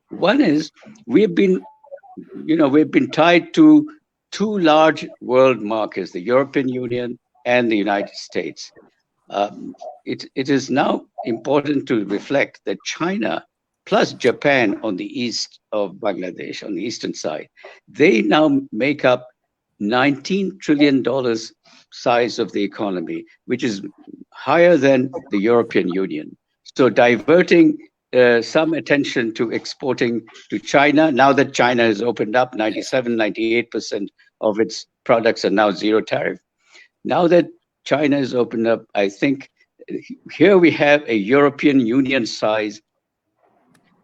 One is we've been tied to two large world markets, the European Union and the United States. It is now important to reflect that China plus Japan on the east of Bangladesh, on the eastern side, they now make up $19 trillion size of the economy, which is higher than the European Union. So diverting some attention to exporting to China, now that China has opened up, 98% of its products are now zero tariff. Now that China has opened up, I think here we have a European Union size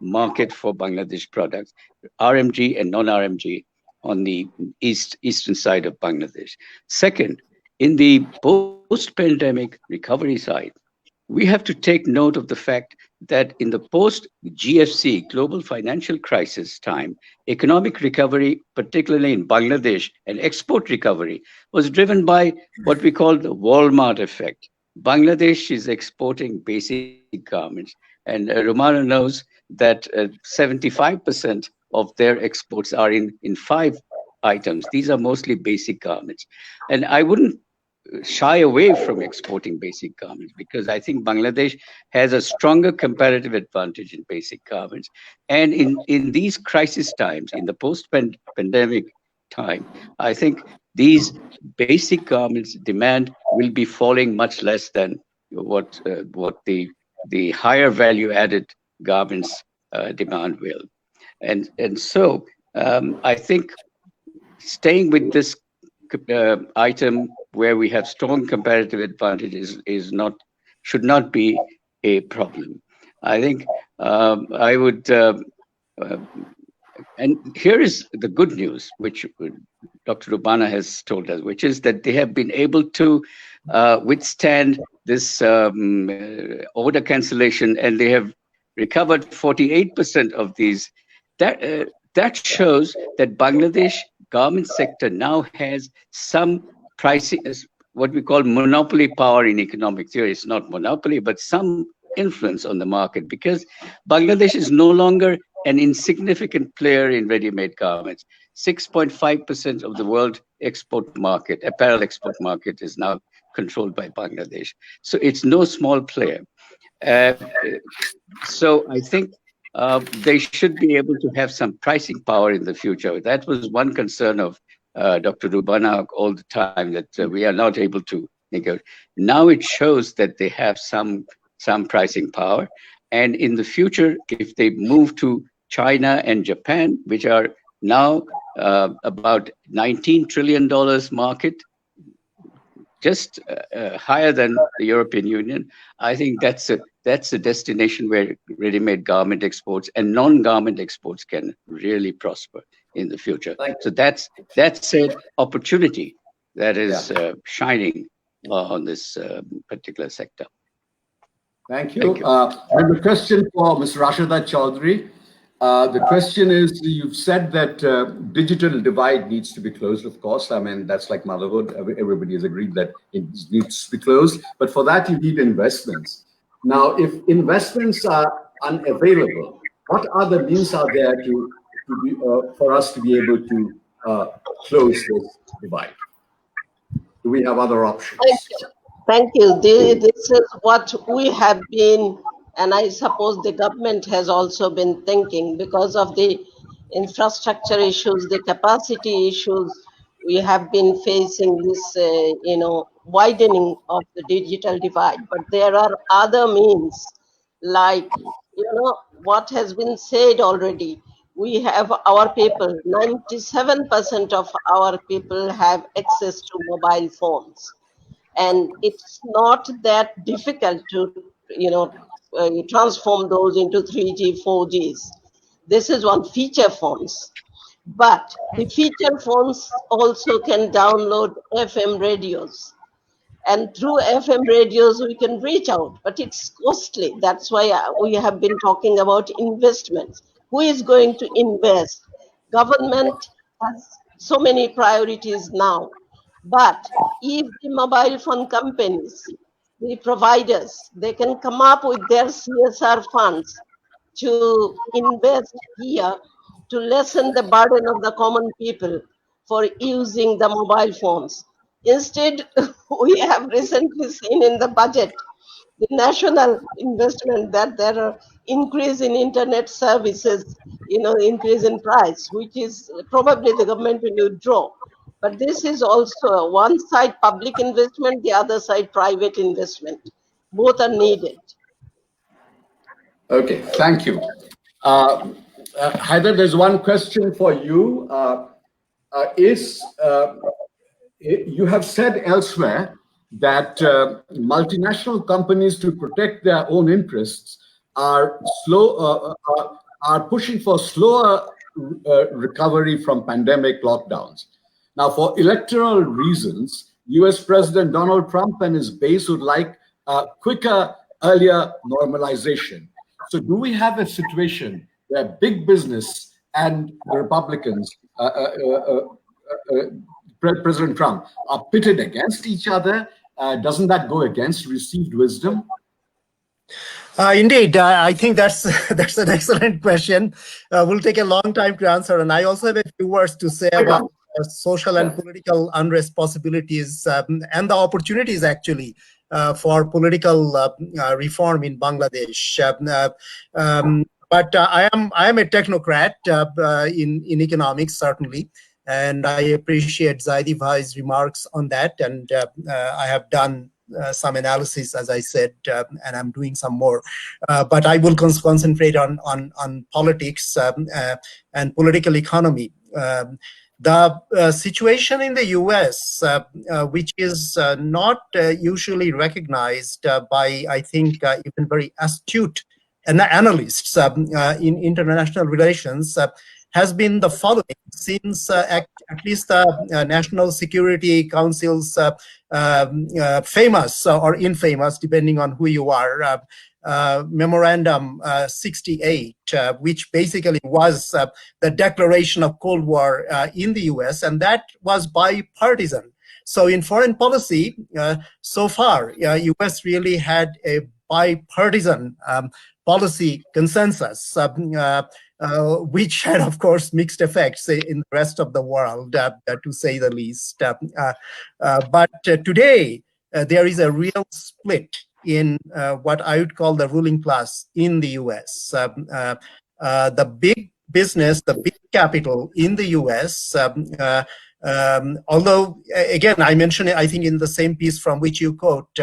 market for Bangladesh products, RMG and non-RMG, on the eastern side of Bangladesh. Second, in the post-pandemic recovery side, we have to take note of the fact that in the post-GFC, global financial crisis time, economic recovery, particularly in Bangladesh, and export recovery was driven by what we call the Walmart effect. Bangladesh is exporting basic garments, and Romano knows that 75% of their exports are in 5 items. These are mostly basic garments. And I wouldn't shy away from exporting basic garments, because I think Bangladesh has a stronger comparative advantage in basic garments. And in these crisis times, in the post-pandemic time, I think these basic garments demand will be falling much less than what the higher value added garments demand will. And so I think staying with this item where we have strong comparative advantages should not be a problem. I think I would And here is the good news, which Dr. Rubana has told us, which is that they have been able to withstand this order cancellation, and they have recovered 48% of these. That shows that Bangladesh government sector now has some pricing, what we call monopoly power in economic theory. It's not monopoly, but some influence on the market, because Bangladesh is no longer an insignificant player in ready-made garments. 6.5% of the world export market, apparel export market, is now controlled by Bangladesh. So it's no small player. So I think they should be able to have some pricing power in the future. That was one concern of Dr. Rubana all the time, that we are not able to negotiate. Now it shows that they have some pricing power. And in the future, if they move to China and Japan, which are now about $19 trillion market, just higher than the European Union, I think that's a destination where ready-made garment exports and non-garment exports can really prosper in the future. So that's an opportunity that is shining on this particular sector. Thank you. I have a question for Ms. Rashida Chaudhary. The question is, you've said that digital divide needs to be closed, of course. I mean, that's like motherhood. Everybody has agreed that it needs to be closed. But for that, you need investments. Now, if investments are unavailable, what other means are there for us to be able to close this divide? Do we have other options? Thank you. This is what we have been, and I suppose the government has also been thinking, because of the infrastructure issues, the capacity issues. We have been facing this, widening of the digital divide. But there are other means, like, what has been said already. We have our people, 97% of our people have access to mobile phones. And it's not that difficult to, transform those into 3G, 4Gs. This is one, feature phones. But the feature phones also can download FM radios. And through FM radios, we can reach out, but it's costly. That's why we have been talking about investments. Who is going to invest? Government has so many priorities now. But if the mobile phone companies, the providers, they can come up with their CSR funds to invest here to lessen the burden of the common people for using the mobile phones. Instead, we have recently seen in the budget the national investment that there are increase in internet services, increase in price, which is probably the government will withdraw. But this is also one side public investment, the other side private investment. Both are needed. Okay, thank you. Haider, there's one question for you. You have said elsewhere that multinational companies, to protect their own interests, are pushing for slower recovery from pandemic lockdowns. Now, for electoral reasons, US President Donald Trump and his base would like quicker, earlier normalization. So do we have a situation where big business and the Republicans, President Trump, are pitted against each other? Doesn't that go against received wisdom? Indeed, I think that's an excellent question. Will take a long time to answer, and I also have a few words to say about social and political unrest possibilities and the opportunities actually for political reform in Bangladesh. But I am a technocrat in economics, certainly, and I appreciate Zaidi Bhai's remarks on that. And I have done some analysis, as I said, and I'm doing some more. But I will concentrate on politics and political economy. The situation in the US, which is not usually recognized by, I think, even very astute analysts in international relations, has been the following. Since at least the National Security Council's famous or infamous, depending on who you are, Memorandum 68, which basically was the declaration of Cold War in the US, and that was bipartisan. So in foreign policy, so far, US really had a bipartisan policy consensus, which had, of course, mixed effects in the rest of the world, to say the least. But today, there is a real split in what I would call the ruling class in the US. The big business, the big capital in the US, although, again, I mentioned it, I think, in the same piece from which you quote,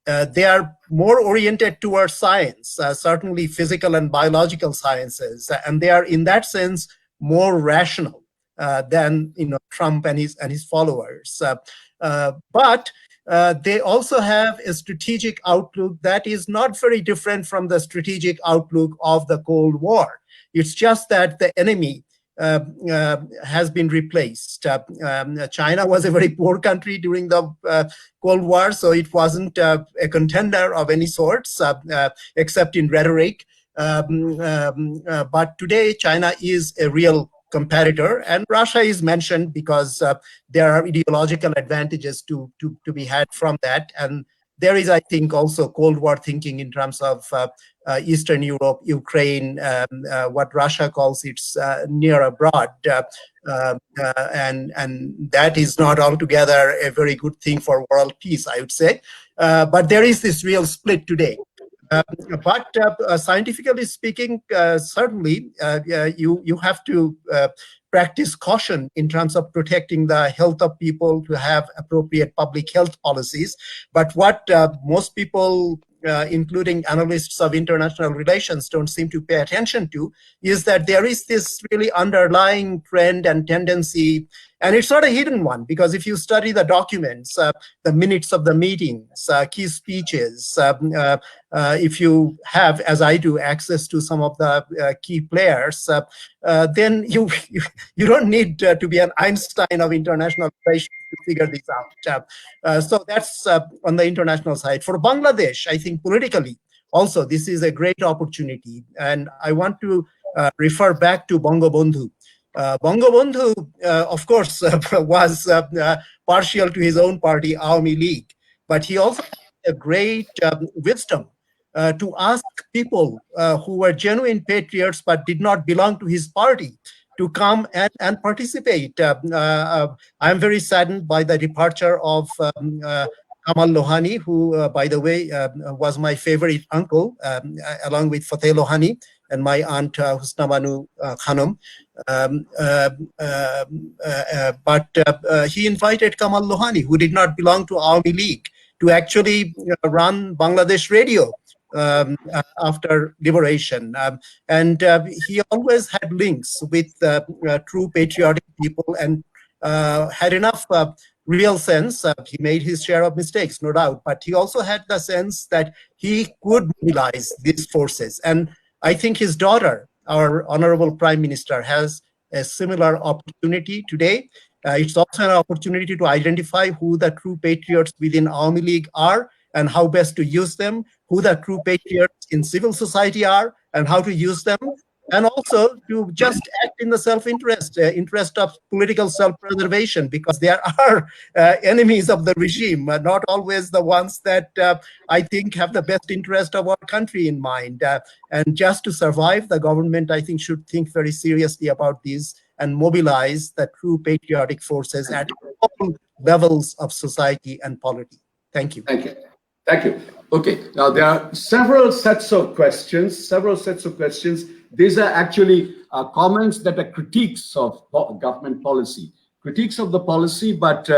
they are more oriented towards science, certainly physical and biological sciences, and they are, in that sense, more rational than Trump and his followers. But they also have a strategic outlook that is not very different from the strategic outlook of the Cold War. It's just that the enemy has been replaced. China was a very poor country during the Cold War, so it wasn't a contender of any sorts, except in rhetoric. But today, China is a real competitor, and Russia is mentioned because there are ideological advantages to be had from that. And there is, I think, also Cold War thinking in terms of Eastern Europe, Ukraine, what Russia calls its near abroad. And that is not altogether a very good thing for world peace, I would say. But there is this real split today. But scientifically speaking, certainly you have to practice caution in terms of protecting the health of people, to have appropriate public health policies. But what most people, including analysts of international relations, don't seem to pay attention to is that there is this really underlying trend and tendency, and it's not a hidden one, because if you study the documents, the minutes of the meetings, key speeches, if you have, as I do, access to some of the key players, then you don't need to be an Einstein of international relations to figure this out. So that's on the international side. For Bangladesh, I think politically, also, this is a great opportunity. And I want to refer back to Bangabandhu. Bangabandhu, of course, was partial to his own party, Awami League, but he also had a great wisdom to ask people who were genuine patriots but did not belong to his party to come and participate. I'm very saddened by the departure of Kamal Lohani, who, by the way, was my favorite uncle, along with Fateh Lohani and my aunt Husna Banu Khanum. But he invited Kamal Lohani, who did not belong to Awami League, to actually run Bangladesh radio after liberation. And he always had links with true patriotic people, and had enough real sense. He made his share of mistakes, no doubt, but he also had the sense that he could mobilize these forces. And I think his daughter, our Honorable Prime Minister, has a similar opportunity today. It's also an opportunity to identify who the true patriots within Awami League are and how best to use them, who the true patriots in civil society are and how to use them, and also to just act in the self-interest, interest of political self-preservation, because there are enemies of the regime, not always the ones that I think have the best interest of our country in mind. And just to survive, the government, I think, should think very seriously about these and mobilize the true patriotic forces at all levels of society and polity. Thank you. Thank you. Thank you. Okay, now there are several sets of questions. These are actually comments that are critiques of government policy, critiques of the policy, but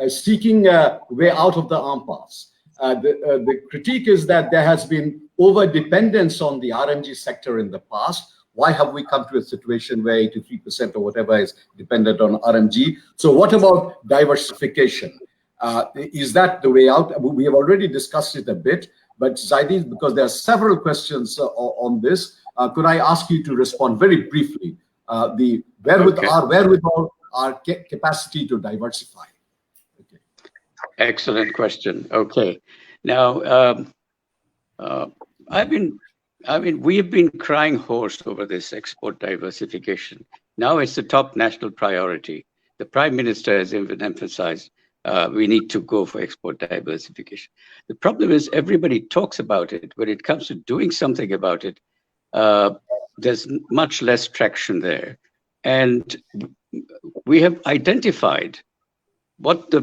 seeking a way out of the impasse. The critique is that there has been over-dependence on the RMG sector in the past. Why have we come to a situation where 83% or whatever is dependent on RMG? So what about diversification? Is that the way out? We have already discussed it a bit, but Zaidi, because there are several questions on this, could I ask you to respond very briefly the wherewithal, Okay. our wherewithal, our capacity to diversify? Okay. Excellent question. Okay. Now, we have been crying hoarse over this export diversification. Now it's the top national priority. The Prime Minister has even emphasized we need to go for export diversification. The problem is everybody talks about it. When it comes to doing something about it, there's much less traction there. And we have identified what the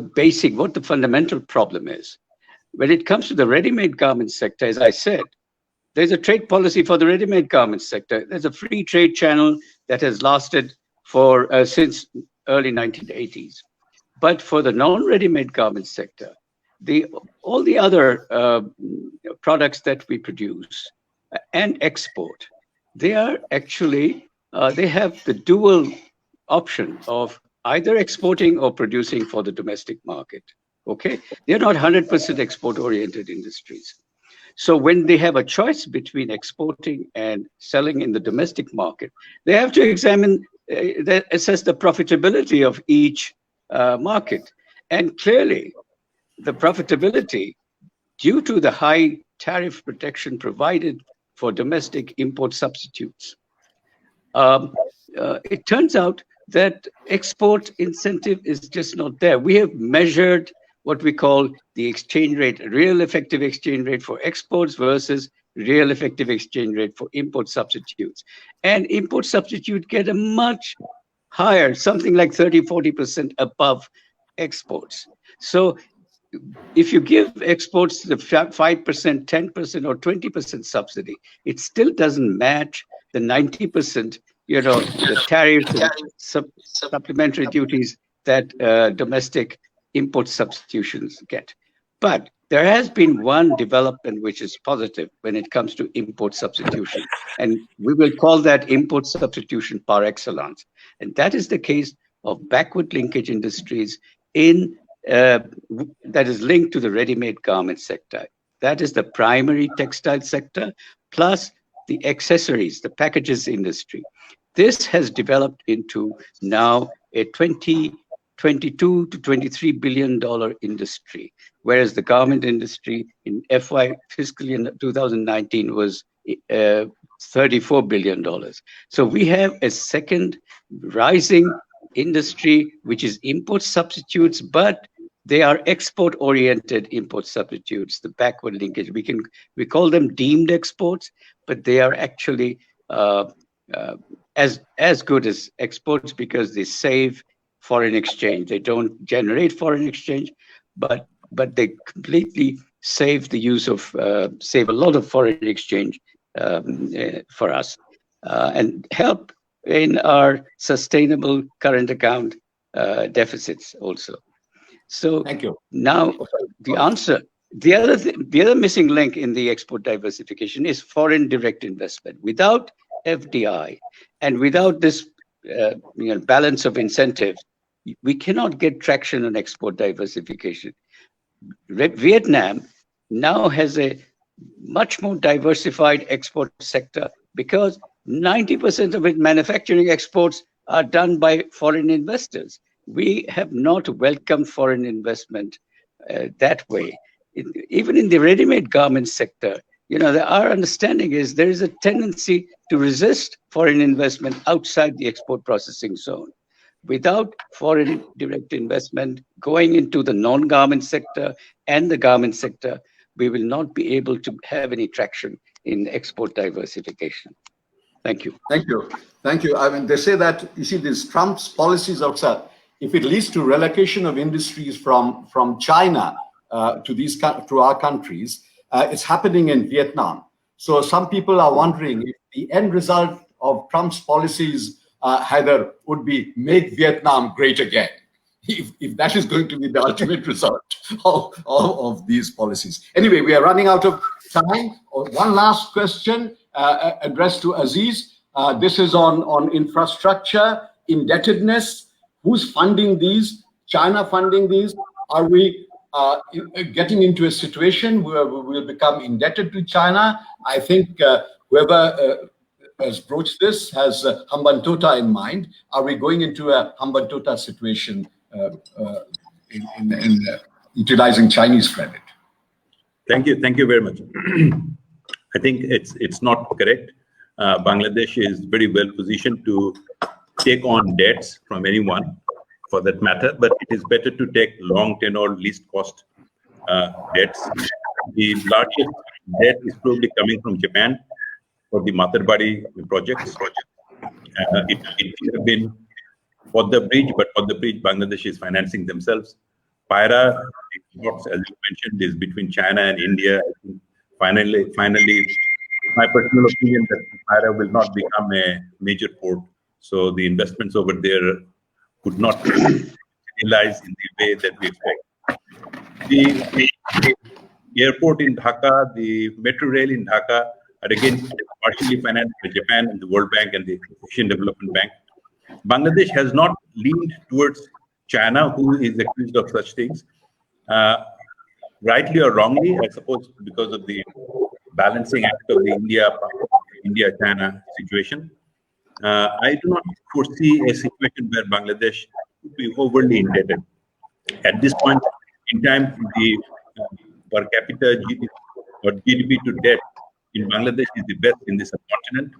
fundamental problem is. When it comes to the ready-made garment sector, as I said, there's a trade policy for the ready-made garment sector. There's a free trade channel that has lasted for since early 1980s. But for the non-ready-made garment sector, all the other products that we produce and export, they are actually, they have the dual option of either exporting or producing for the domestic market. Okay, they're not 100% export-oriented industries. So when they have a choice between exporting and selling in the domestic market, they have to assess the profitability of each market. And clearly, the profitability, due to the high tariff protection provided for domestic import substitutes, it turns out that export incentive is just not there. We have measured what we call the exchange rate, real effective exchange rate for exports versus real effective exchange rate for import substitutes. And import substitute get a much higher, something like 30–40% above exports. So if you give exports the 5%, 10% or 20% subsidy, it still doesn't match the 90%, the tariffs and supplementary duties that domestic import substitutions get. But there has been one development which is positive when it comes to import substitution, and we will call that import substitution par excellence. And that is the case of backward linkage industries that is linked to the ready-made garment sector. That is the primary textile sector, plus the accessories, the packages industry. This has developed into now a $22 to $23 billion industry, whereas the garment industry in fiscal year 2019 was $34 billion. So we have a second rising industry, which is import substitutes, but they are export-oriented import substitutes, the backward linkage. We call them deemed exports, but they are actually as good as exports because they save foreign exchange. They don't generate foreign exchange, but they completely save the use of save a lot of foreign exchange for us and help in our sustainable current account deficits also. So thank you. Now the answer, the other missing link in the export diversification is foreign direct investment. Without FDI and without this balance of incentives, we cannot get traction on export diversification. Vietnam now has a much more diversified export sector because 90% of its manufacturing exports are done by foreign investors. We have not welcomed foreign investment that way. Even in the ready-made garment sector, our understanding is there is a tendency to resist foreign investment outside the export processing zone. Without foreign direct investment going into the non-garment sector and the garment sector, we will not be able to have any traction in export diversification. Thank you. Thank you. Thank you. I mean, they say that, you see, these Trump's policies outside, if it leads to relocation of industries from China to our countries, it's happening in Vietnam. So some people are wondering if the end result of Trump's policies Heather, would be make Vietnam great again. If that is going to be the ultimate result of these policies. Anyway, we are running out of time. One last question addressed to Aziz. This is on infrastructure, indebtedness. Who's funding these? China funding these? Are we getting into a situation where we will become indebted to China? I think whoever has broached this has Hambantota in mind. Are we going into a Hambantota situation in utilizing Chinese credit? Thank you very much. I think it's not correct. Bangladesh is very well positioned to take on debts from anyone, for that matter, but it is better to take long tenor, least cost debts. The largest debt is probably coming from Japan for the Matarbari projects. It should have been for the bridge, but for the bridge, Bangladesh is financing themselves. Pyra, exports, as you mentioned, is between China and India. Finally, my personal opinion that Pyra will not become a major port, so the investments over there could not realize in the way that we expect. The airport in Dhaka, the metro rail in Dhaka are again partially financed by Japan and the World Bank and the Asian Development Bank. Bangladesh has not leaned towards China, who is accused of such things. Rightly or wrongly, I suppose because of the balancing act of the India-China situation. I do not foresee a situation where Bangladesh would be overly indebted. At this point in time, the per capita GDP or GDP to debt in Bangladesh is the best in the subcontinent.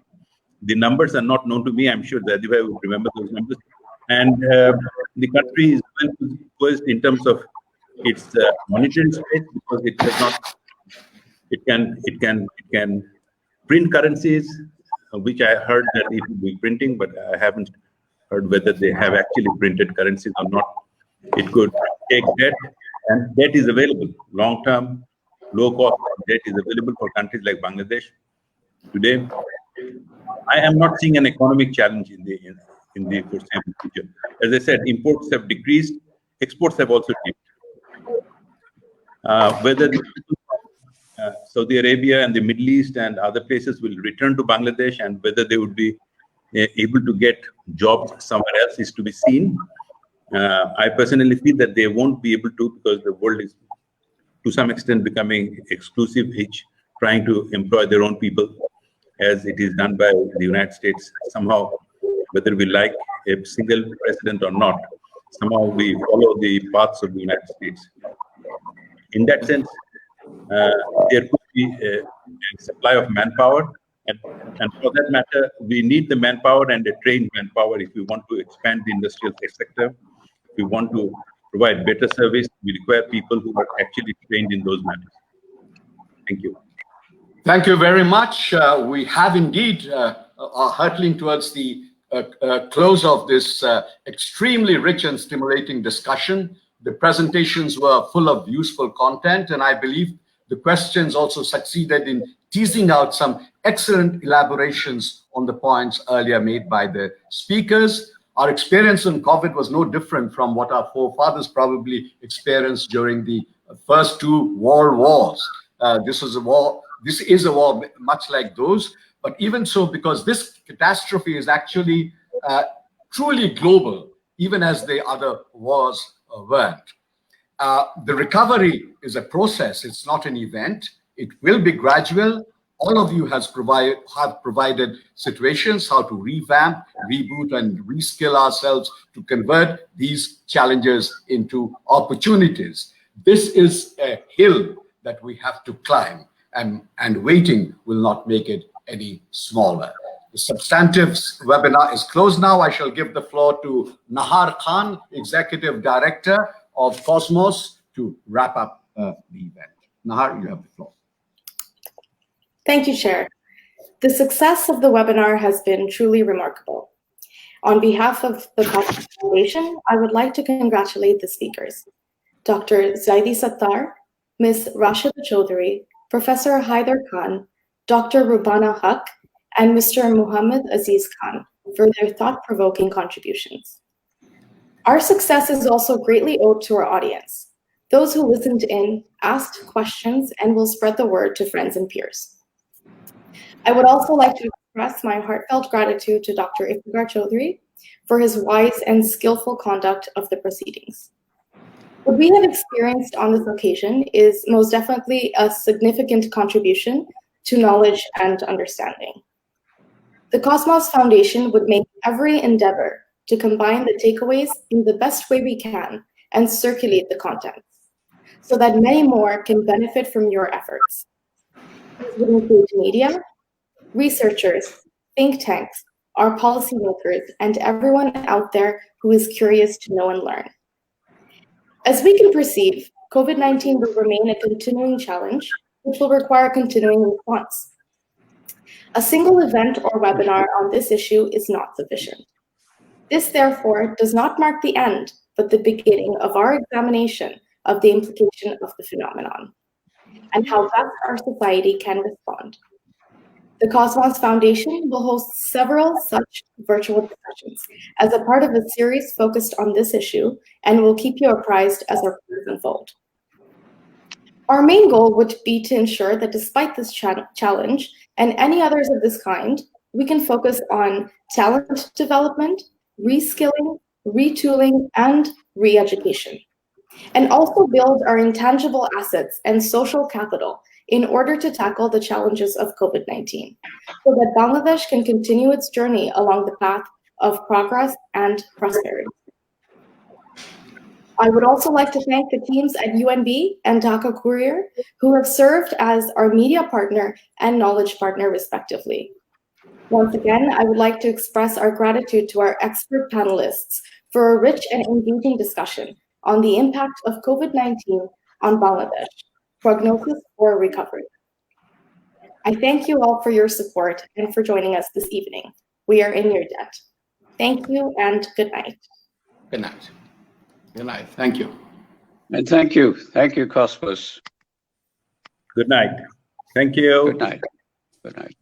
The numbers are not known to me. I'm sure Zadivai would remember those numbers. And the country is well poised in terms of its monetary space, because it does not. It can print currencies, which I heard that it will be printing, but I haven't heard whether they have actually printed currencies or not. It could take debt, and debt is available. Long-term, low-cost debt is available for countries like Bangladesh today. I am not seeing an economic challenge in the foreseeable future. As I said, imports have decreased, exports have also decreased. Whether Saudi Arabia and the Middle East and other places will return to Bangladesh, and whether they would be able to get jobs somewhere else is to be seen. I personally feel that they won't be able to, because the world is to some extent becoming exclusive, each trying to employ their own people, as it is done by the United States. Somehow, whether we like a single president or not, somehow we follow the paths of the United States. In that sense, there could be a supply of manpower, and for that matter, we need the manpower and a trained manpower if we want to expand the industrial sector. If we want to provide better service, we require people who are actually trained in those matters. Thank you. Thank you very much. We have indeed are hurtling towards the close of this extremely rich and stimulating discussion. The presentations were full of useful content, and I believe the questions also succeeded in teasing out some excellent elaborations on the points earlier made by the speakers. Our experience in COVID was no different from what our forefathers probably experienced during the first two world wars. This is a war much like those, but even so, because this catastrophe is actually truly global, even as the other wars weren't. The recovery is a process, it's not an event. It will be gradual. All of you have provided situations how to revamp, reboot, and reskill ourselves to convert these challenges into opportunities. This is a hill that we have to climb, and waiting will not make it any smaller. The substantive webinar is closed now. I shall give the floor to Nahar Khan, Executive Director of Cosmos, to wrap up the event. Nahar, you have the floor. Thank you, Chair. The success of the webinar has been truly remarkable. On behalf of the Cosmos Foundation, I would like to congratulate the speakers, Dr. Zaidi Sattar, Ms. Rashida Chaudhary, Professor Haider Khan, Dr. Rubana Haq, and Mr. Muhammad Aziz Khan for their thought-provoking contributions. Our success is also greatly owed to our audience, those who listened in, asked questions, and will spread the word to friends and peers. I would also like to express my heartfelt gratitude to Dr. Iftikhar Chaudhary for his wise and skillful conduct of the proceedings. What we have experienced on this occasion is most definitely a significant contribution to knowledge and understanding. The Cosmos Foundation would make every endeavor to combine the takeaways in the best way we can and circulate the contents so that many more can benefit from your efforts. This would include media, researchers, think tanks, our policymakers, and everyone out there who is curious to know and learn. As we can perceive, COVID-19 will remain a continuing challenge, which will require continuing response. A single event or webinar on this issue is not sufficient. This, therefore, does not mark the end, but the beginning of our examination of the implication of the phenomenon and how best our society can respond. The Cosmos Foundation will host several such virtual discussions as a part of a series focused on this issue and will keep you apprised as our plans unfold. Our main goal would be to ensure that despite this challenge and any others of this kind, we can focus on talent development, reskilling, retooling, and re-education, and also build our intangible assets and social capital in order to tackle the challenges of COVID-19, so that Bangladesh can continue its journey along the path of progress and prosperity. I would also like to thank the teams at UNB and Dhaka Courier, who have served as our media partner and knowledge partner, respectively. Once again, I would like to express our gratitude to our expert panelists for a rich and engaging discussion on the impact of COVID-19 on Bangladesh, Prognosis for Recovery. I thank you all for your support and for joining us this evening. We are in your debt. Thank you and good night. Good night. Good night. Thank you. And thank you. Thank you, Cosmos. Good night. Thank you. Good night. Good night.